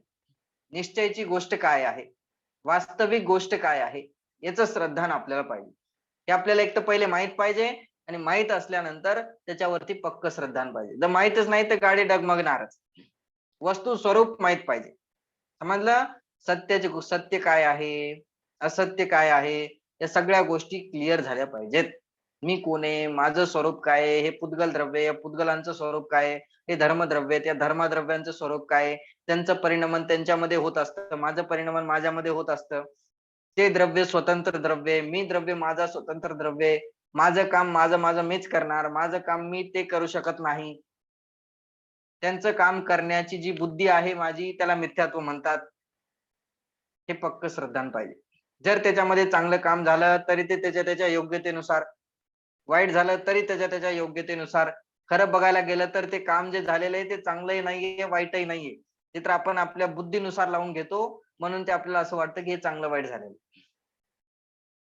निश्चयाची गोष्ट काय आहे, वास्तविक गोष्ट काय आहे, याचं श्रद्धान आपल्याला पाहिजे. हे आपल्याला एक तर पहिले माहित पाहिजे आणि माहित असल्यानंतर त्याच्यावरती पक्क श्रद्धान पाहिजे. जर माहितच नाही तर गाडी डगमगणारच. वस्तू स्वरूप माहित पाहिजे. समजलं? सत्य काय आहे, असत्य काय आहे, या सगळ्या गोष्टी क्लिअर झाल्या पाहिजेत. मी कोण आहे, माझं स्वरूप काय आहे, हे पुद्गल द्रव्य, या पुद्गलांचं स्वरूप काय आहे, हे धर्मद्रव्य, त्या धर्मद्रव्यांचं स्वरूप काय आहे, त्यांचं परिणमन त्यांच्यामध्ये होत असतं, माझं परिणमन माझ्यामध्ये होत असतं. ते द्रव्य स्वतंत्र द्रव्य, मी द्रव्य माझा स्वतंत्र द्रव्य, माझं काम माझं माझं मीच करणार, माझं काम मी ते करू शकत नाही. त्यांचं काम करण्याची जी बुद्धी आहे माझी, त्याला मिथ्यात्व म्हणतात. हे पक्क श्रद्धान पाहिजे. जर त्याच्यामध्ये चांगलं काम झालं तरी ते त्याच्या योग्यतेनुसार, वाईट झालं तरी त्याच्या योग्यतेनुसार. खरं बघायला गेलं तर ते काम जे झालेलं आहे ते चांगलंही नाहीये, वाईटही नाहीये. ते तर आपण आपल्या बुद्धीनुसार लावून घेतो, म्हणून ते आपल्याला असं वाटतं की हे चांगलं वाईट झालेलं.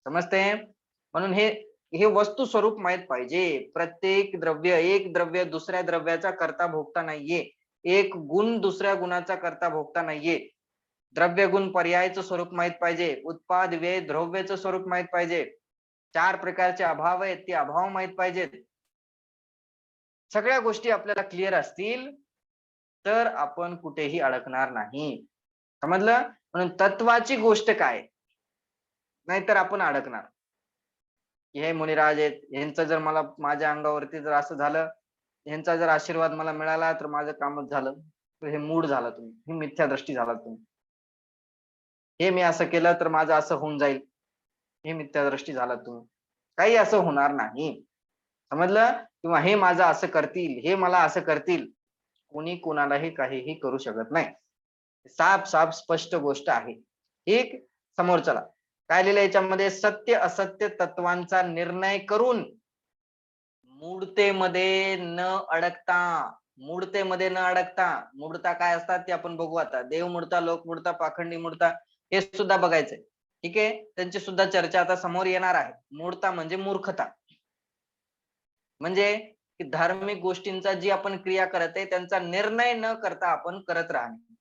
समजते? म्हणून हे वस्तू स्वरूप माहित पाहिजे. प्रत्येक द्रव्य, एक द्रव्य दुसऱ्या द्रव्याचा करता भोगता नाहीये. एक गुण दुसऱ्या गुणाचा करता भोगता नाहीये. द्रव्य गुण पर्यायाचं स्वरूप माहित पाहिजे. उत्पाद व्यय द्रव्याचं स्वरूप माहित पाहिजे. 4 प्रकारचे अभाव आहेत, ते अभाव माहित पाहिजेत. सगळ्या गोष्टी आपल्याला क्लिअर असतील तर आपण कुठेही अडकणार नाही. समजलं? म्हणून तत्वाची गोष्ट काय, नाहीतर आपण अडकणार. हे मुनिराज आहेत, यांचं जर मला माझ्या अंगावरती जर असं झालं, यांचा जर आशीर्वाद मला मिळाला तर माझं कामच झालं. तर हे मूड झाला तुम्ही, ही मिथ्या दृष्टी झाला तुम्ही. हे मी असं केलं तर माझं असं होऊन जाईल, हे मिथ्या दृष्टी झाला तुम्ही. काही असं होणार नाही. समजलं? किंवा हे माझं असं करतील, हे मला असं करतील, कोणी कोणालाही काहीही करू शकत नाही. साफ स्पष्ट गोष्ट आहे. एक समोर चला काय लिहिलं याच्यामध्ये, सत्य असत्य तत्वांचा निर्णय करून मूढतेमध्ये न अडकता, मूढतेमध्ये न अडकता. मूढता काय असतात ते आपण बघू आता. देव मूढता, लोक मूढता, पाखंडी मूढता, हे सुद्धा बघायचंय. ठीक आहे, त्यांची सुद्धा चर्चा आता समोर येणार आहे. मूढता म्हणजे मूर्खता, म्हणजे की धार्मिक गोष्टींचा जी आपण क्रिया करत आहे त्यांचा निर्णय न करता आपण करत राहणे,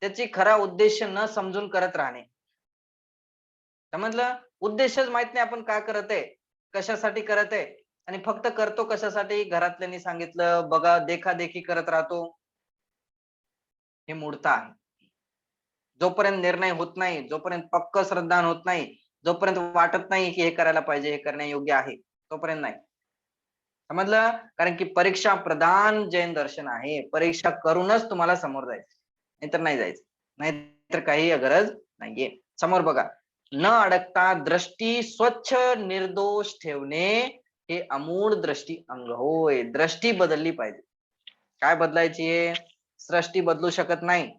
त्याची खरा उद्देश न समजून करत राहणे. समजलं? उद्देशच माहित नाही आपण काय करत आहे, कशासाठी करत आहे, आणि फक्त करतो कशासाठी, घरातल्यांनी सांगितलं बघा देखादेखी करत राहतो. हे मूढता आहे. जोपर्यंत निर्णय होत नाही, जोपर्यंत पक्क श्रद्धान होत नाही, जोपर्यंत वाटत नाही की हे करायला पाहिजे, हे करण्यायोग्य आहे, तोपर्यंत नाही. समजलं? कारण की परीक्षा प्रधान जैन दर्शन आहे. परीक्षा करूनच तुम्हाला समोर जायचं, नाहीतर नाही जायचं, नाहीतर काही गरज नाहीये. समोर बघा, न अडकता दृष्टी स्वच्छ निर्दोष ठेवणे हे अमूळ दृष्टी अंग होय. दृष्टी बदलली पाहिजे. काय बदलायची आहे? सृष्टी बदलू शकत नाही.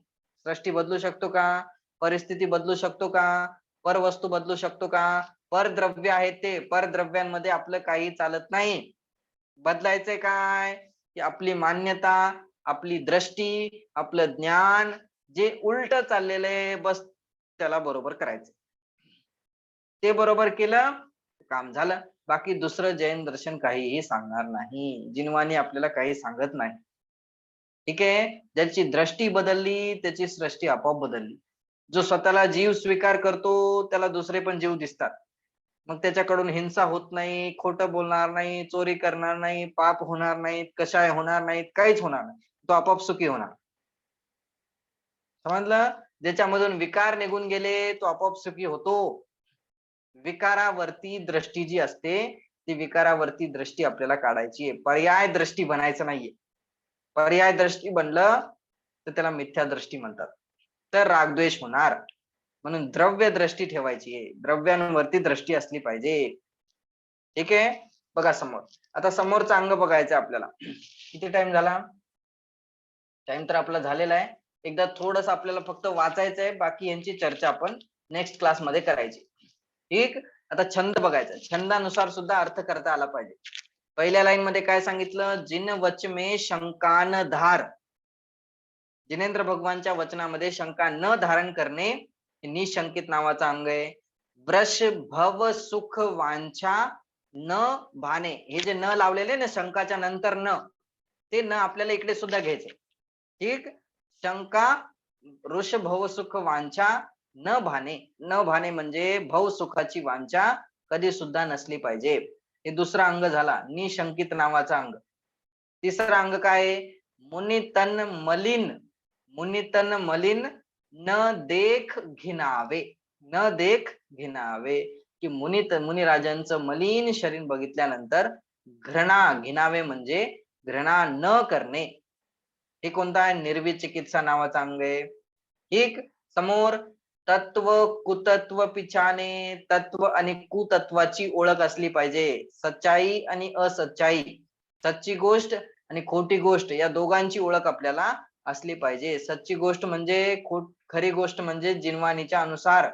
सृष्टी बदलू शकतो का? परिस्थिती बदलू शकतो का? परवस्तू बदलू शकतो का? परद्रव्य आहेत ते, परद्रव्यांमध्ये आपलं काही चालत नाही. बदलायचंय काय? की आपली मान्यता, आपली दृष्टी, आपलं ज्ञान जे उलट चाललेलं आहे, बस त्याला बरोबर करायचं. ते बरोबर केलं, काम झालं. बाकी दुसरं जैन दर्शन काहीही सांगणार नाही. जिनवानी आपल्याला काही सांगत नाही. ठीक आहे, ज्याची दृष्टी बदलली त्याची सृष्टी आपोआप बदलली. जो स्वतःला जीव स्वीकार करतो त्याला दुसरे पण जीव दिसतात. मग त्याच्याकडून हिंसा होत नाही, खोटं बोलणार नाही, चोरी करणार नाही, पाप होणार नाहीत, कषाय होणार नाहीत, काहीच होणार नाही. तो आपोआप सुखी होणार. समजलं? ज्याच्यामधून विकार निघून गेले तो आपोआप सुखी होतो. विकारावरती दृष्टी जी असते ती विकारावरती दृष्टी आपल्याला काढायची आहे. पर्याय दृष्टी बनायचं नाहीये. पर्याय दृष्टी बनलं तर त्याला मिथ्या दृष्टी म्हणतात. तर रागद्वेष होणार. म्हणून द्रव्य दृष्टी ठेवायची आहे. द्रव्यांवरती दृष्टी असली पाहिजे. ठीक आहे, बघा समोर. आता समोरचा अंग बघायचं आपल्याला. किती टाइम झाला? टाइम तर आपला झालेला आहे. एकदा थोडस आपल्याला फक्त वाचायचं आहे, बाकी यांची चर्चा आपण नेक्स्ट क्लास मध्ये करायची. ठीक, आता छंद बघायचा. छंदानुसार सुद्धा अर्थ करता आला पाहिजे. पहिल्या लाईन मध्ये काय सांगितलं? जिन वच में शंका न धार. जिनेंद्र भगवानच्या वचनामध्ये शंका न धारण करणे निशंकित नावाचा अंग आहे. ब्रश भव सुख वांछा न भाने. हे जे न लावलेले ना शंकाच्या नंतर न, ते न आपल्याला इकडे सुद्धा घ्यायचे. ठीक, शंका ऋष भव सुख वांछा न भाने. न भाने म्हणजे भव सुखाची वांछा कधी सुद्धा नसली पाहिजे. हे दुसरा अंग झाला, निशंकित नावाचा अंग. तिसरा अंग काय? मुनी तन मलिन मुनितन मलिन न देख घिनावे, न देख घिनावे, की मुनिराजांचं मलिन शरीर बघितल्यानंतर घिनावे म्हणजे घृणा न करणे. हे कोणता आहे? निर्विचिकित्सा नावाचा अंग आहे. ठीक. समोर तत्व कुतत्व पिछाने, तत्व आणि कुतत्वाची ओळख असली पाहिजे. सच्चाई आणि असच्चाई, सच्ची गोष्ट आणि खोटी गोष्ट या दोघांची ओळख आपल्याला असली पाहिजे. सच्ची गोष्ट म्हणजे खरी गोष्ट म्हणजे जिनवानीच्या अनुसार,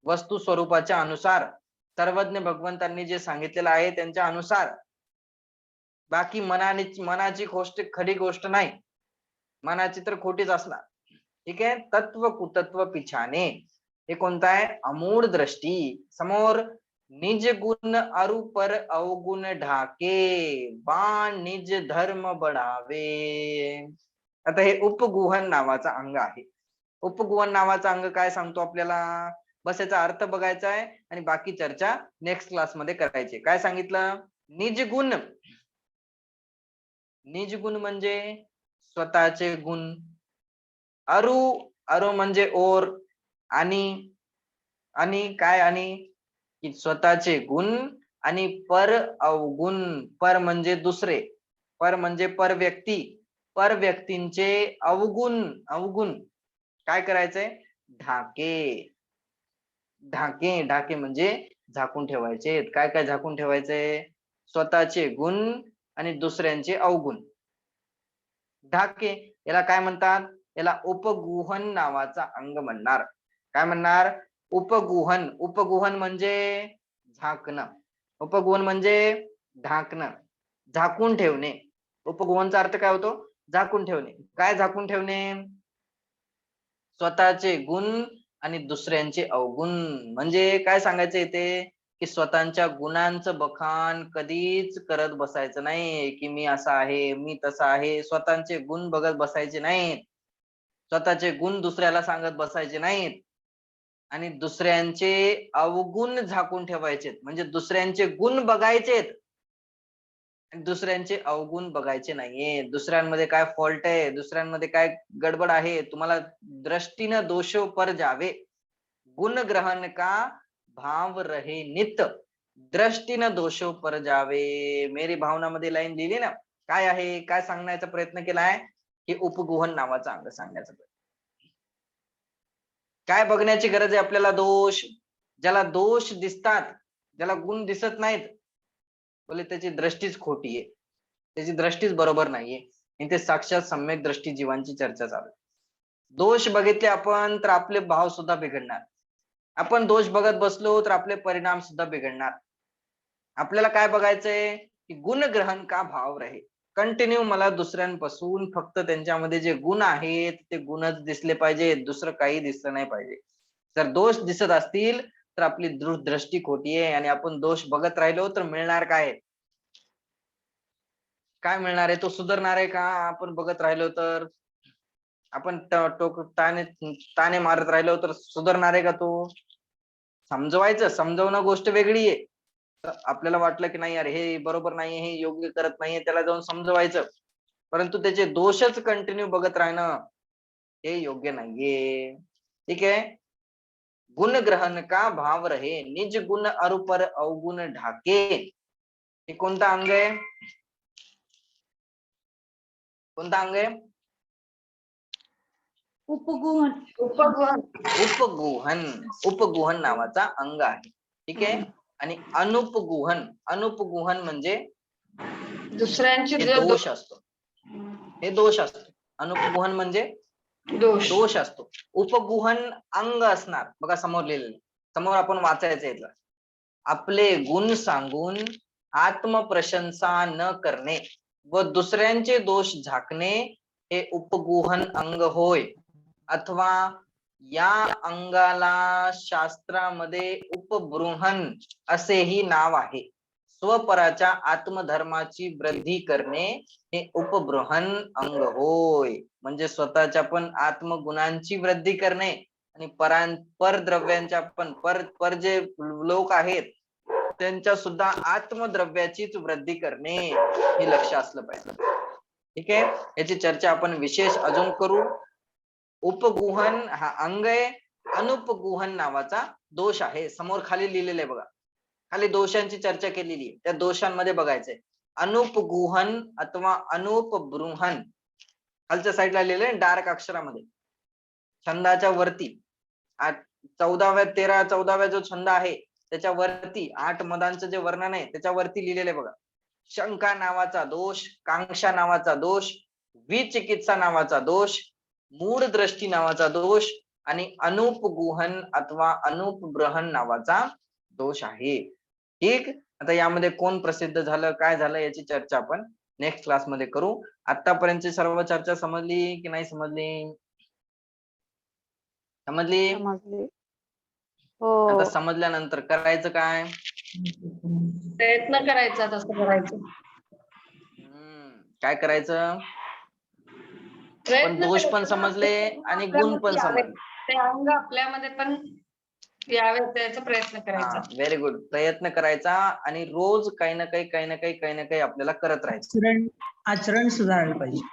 वस्तू स्वरूपाच्या अनुसार, सर्वज्ञ भगवंतांनी जे सांगितलेलं आहे त्यांच्या अनुसार. बाकी मनाची गोष्ट खरी गोष्ट नाही, मनाची तर खोटीच असणार. ठीक आहे. तत्व कुतत्व पिछाने हे कोणतं आहे? अमूढ दृष्टी. समोर निज गुण अरु पर अवगुण ढाके, बाण निज धर्म बढ़ावे. आता हे उपगुहन नावाचा अंग आहे. उपगुहन नावाचा अंग काय सांगतो आपल्याला? बस याचा अर्थ बघायचा आहे आणि बाकी चर्चा नेक्स्ट क्लास मध्ये करायची. काय सांगितलं? निज गुण. निज गुण म्हणजे स्वतःचे गुण. अरु म्हणजे ओर, आणि काय? आणि की स्वतःचे गुण, आणि पर अवगुण. पर म्हणजे दुसरे, पर म्हणजे पर व्यक्ती, पर व्यक्तींचे अवगुण काय करायचंय? ढाके. ढाके म्हणजे झाकून ठेवायचे. काय काय झाकून ठेवायचे? स्वतःचे गुण आणि दुसऱ्यांचे अवगुण. ढाके याला काय म्हणतात? याला उपगुहन नावाचा अंग म्हणणार. काय म्हणणार? उपगुहन. उपगुहन म्हणजे झाकणं. उपगुहन म्हणजे ढाकणं, झाकून ठेवणे. उपगुहनचा अर्थ काय होतो? झाकून ठेवणे. काय झाकून ठेवणे? स्वतःचे गुण आणि दुसऱ्यांचे अवगुण. म्हणजे काय सांगायचं इथे? की स्वतःच्या गुणांचं बखान कधीच करत बसायचं नाही, की मी असा आहे, मी तसा आहे. स्वतःचे गुण बघत बसायचे नाहीत, स्वतःचे गुण दुसऱ्याला सांगत बसायचे नाहीत, आणि दुसऱ्यांचे अवगुण झाकून ठेवायचे. म्हणजे दुसऱ्यांचे गुण बघायचेत, दुसऱ्यांचे अवगुण बघायचे नाहीये. दुसऱ्यांमध्ये काय फॉल्ट आहे, दुसऱ्यांमध्ये काय गडबड आहे, तुम्हाला दृष्टीनं दोषो पर जावे, गुण ग्रहण का भाव रहे नित, दृष्टीनं दोषो पर जावे. मेरी भावनामध्ये लाईन लिहिली ना, काय आहे? काय सांगण्याचा प्रयत्न केलाय? हे उपगुहन नावाचा अंग सांगण्याचा प्रयत्न. काय बघण्याची गरज आहे आपल्याला? दोष. ज्याला दोष दिसतात, ज्याला गुण दिसत नाहीत, बोले त्याची दृष्टीच खोटी आहे, त्याची दृष्टीच बरोबर नाहीये. इथे साक्षात सम्यक दृष्टी जीवांची चर्चा चालू आहे. दोष बघितले आपण तर आपले भाव सुद्धा बिघडणार. आपण दोष बघत बसलो तर आपले परिणाम सुद्धा बिघडणार. आपल्याला काय बघायचंय? की गुण ग्रहण का भाव रहे. कंटिन्यू मला दुसऱ्यांपासून फक्त त्यांच्यामध्ये जे गुण आहेत ते गुणच दिसले पाहिजे, दुसरं काही दिसलं नाही पाहिजे. जर दोष दिसत असतील तर आपली दृष्टी खोटी आहे, आणि आपण दोष बघत राहिलो तर मिळणार काय? काय मिळणार आहे? तो सुधारणार आहे का? आपण बघत राहिलो तर, आपण ताने मारत राहिलो तर सुधारणार आहे का तो? समजवायचं, समजवणं गोष्ट वेगळी आहे. आपल्याला वाटलं की नाही यार हे बरोबर नाहीये, हे योग्य करत नाहीये, त्याला जाऊन समजवायचं, परंतु त्याचे दोषच कंटिन्यू बघत राहणं हे योग्य नाहीये. ठीक आहे. गुण ग्रहण का भाव रहे, निज गुण अरुपर अवगुण ढाके. हे कोणता अंग आहे? कोणता अंग आहे? उपगुहन. उपगुहन. उपगुहन. उपगुहन नावाचा अंग आहे. ठीक आहे. आणि अनुपगुहन. अनुपगुहन म्हणजे दुसऱ्यांचे दोष असतो, हे दोष असतो. अनुपगुहन म्हणजे दोष असतो. उपगुहन अंग असणार. बघा समोर लिहिलेलं, समोर आपण वाचायचं इथलं. आपले गुण सांगून आत्मप्रशंसा न करणे व दुसऱ्यांचे दोष झाकणे हे उपगुहन अंग होय. अथवा या अंगाला शास्त्रामध्ये उपबृहन असेही नाव आहे. स्वपराच्या आत्मधर्माची वृद्धी करणे हे उपबृहन अंग होय. म्हणजे स्वतःच्या पण आत्मगुणांची वृद्धी करणे आणि परद्रव्यांच्या पण पर जे लोक आहेत त्यांच्या सुद्धा आत्मद्रव्याचीच वृद्धी करणे हे लक्ष असलं पाहिजे. ठीक आहे. याची चर्चा आपण विशेष अजून करू. उपगुहन हा अंग आहे, अनुपगुहन नावाचा दोष आहे. समोर खाली लिहिलेलं आहे बघा, खाली दोषांची चर्चा केलेली आहे, त्या दोषांमध्ये बघायचंय अनुपगुहन अथवा अनुपबृहन. खालच्या साईडला लिहिलंय डार्क अक्षरामध्ये, छंदाच्या वरती 14व्या जो छंद आहे त्याच्यावरती 8 मदांचं जे वर्णन आहे त्याच्यावरती लिहिलेलं आहे बघा. शंका नावाचा दोष, कांक्षा नावाचा दोष, विचिकित्सा नावाचा दोष, मूढ दृष्टी नावाचा दोष आणि अनुपगुहन अथवा अनुपब्रहन नावाचा दोष आहे. ठीक, आता यामध्ये कोण प्रसिद्ध झालं, काय झालं याची चर्चा आपण नेक्स्ट क्लासमध्ये करू. आतापर्यंतची सर्व चर्चा समजली की नाही समजली? समजली? समजले. आता हो. समजल्यानंतर करायचं काय? प्रयत्न करायचा तसं करायचं. काय करायचं? पण प्रयत्न दोष पण करायचा. समजले आणि गुण पण आपल्यामध्ये समजले. ते अंग आपल्यामध्ये पण यावे त्याचा प्रयत्न करायचा. Very good. प्रयत्न करायचा आणि रोज काही ना काही आपल्याला करत राहायचं. आचरण सुधारलं पाहिजे.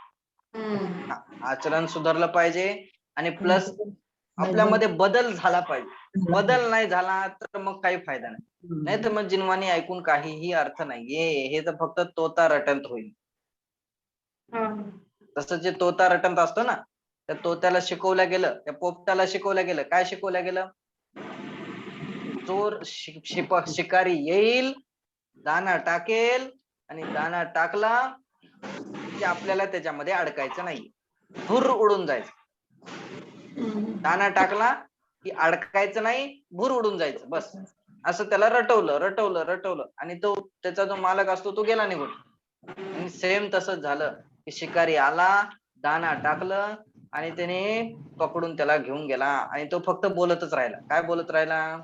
हम्म. आचरण सुधारलं पाहिजे आणि प्लस आपल्यामध्ये बदल झाला पाहिजे. बदल नाही झाला तर मग काही फायदा नाही. नाही तर मग जिनवानी ऐकून काहीही अर्थ नाहीये. हे तर फक्त तोता रटंत होईल. तसं जे तोता रटंत असतो ना, त्या तोत्याला शिकवलं गेलं, त्या पोपटाला शिकवलं गेलं, काय शिकवलं गेलं? चोर शिकारी येईल, दाना टाकेल आणि दाना टाकला की आपल्याला त्याच्यामध्ये अडकायचं नाही, भुर उडून जायचं. दाना टाकला की अडकायचं नाही, भुर उडून जायचं, बस. असं त्याला रटवलं आणि तो त्याचा जो मालक असतो तो गेला निघून. आणि सेम तसंच झालं की शिकारी आला, दाना टाकलं आणि त्याने पकडून त्याला घेऊन गेला आणि तो फक्त बोलतच राहिला. काय बोलत राहिला?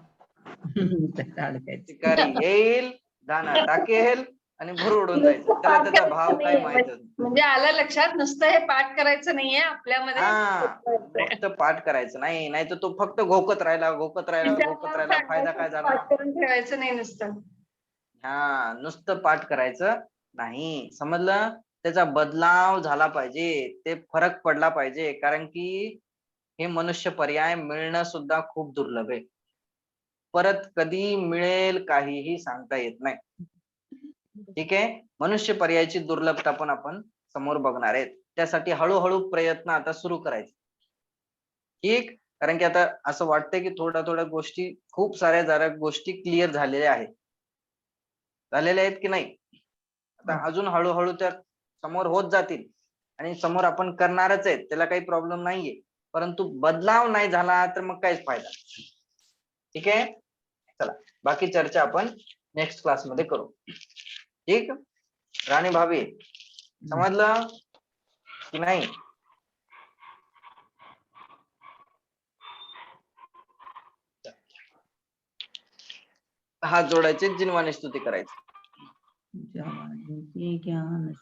शिकारी येईल, दाना टाकेल आणि भुर उडून जायचं. त्याला त्याचा भाव काय माहितच नाही. म्हणजे आलं लक्षात, नुसतं हे पाठ करायचं नाहीये आपल्यामध्ये. फक्त पाठ करायचं नाही, नाही तर तो फक्त घोकत राहिला. फायदा काय झाला? पाठ करून ठेवायचं नाही नुसतं. नुसतं पाठ करायचं नाही, समजलं? त्याचा बदलाव झाला पाहिजे, ते फरक पडला पाहिजे. कारण की हे मनुष्य पर्याय मिळणं सुद्धा खूप दुर्लभ आहे. परत कधी मिळेल काहीही सांगता येत नाही. ठीक आहे, मनुष्य पर्यायाची दुर्लभता पण आपण समोर बघणार आहेत. त्यासाठी हळूहळू प्रयत्न आता सुरू करायचे. ठीक, कारण की आता असं वाटतंय की थोड्या गोष्टी, खूप साऱ्या जरा गोष्टी क्लिअर झालेल्या आहेत की नाही? आता अजून हळूहळू त्या समोर होत जातील आणि समोर आपण करणारच आहेत, त्याला काही प्रॉब्लेम नाहीये. परंतु बदलाव नाही झाला तर मग काहीच फायदा. ठीक आहे, चला बाकी चर्चा आपण नेक्स्ट क्लास मध्ये करू. ठीक, राणी भाभी समजलं की नाही? हात जोडायचे, जिनवाने स्तुती करायची.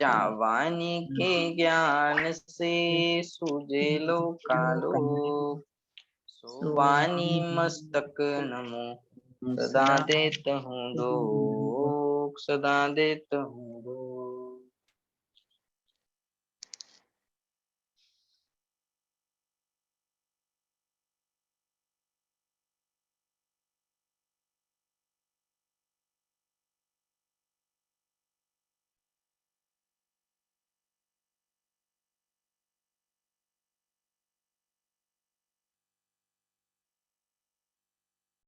जावानी के ज्ञान से सूझे लोकालोक, सुवानी मस्तक नमो सदा देत हूँ लोक, सदा देत हूँ लोक.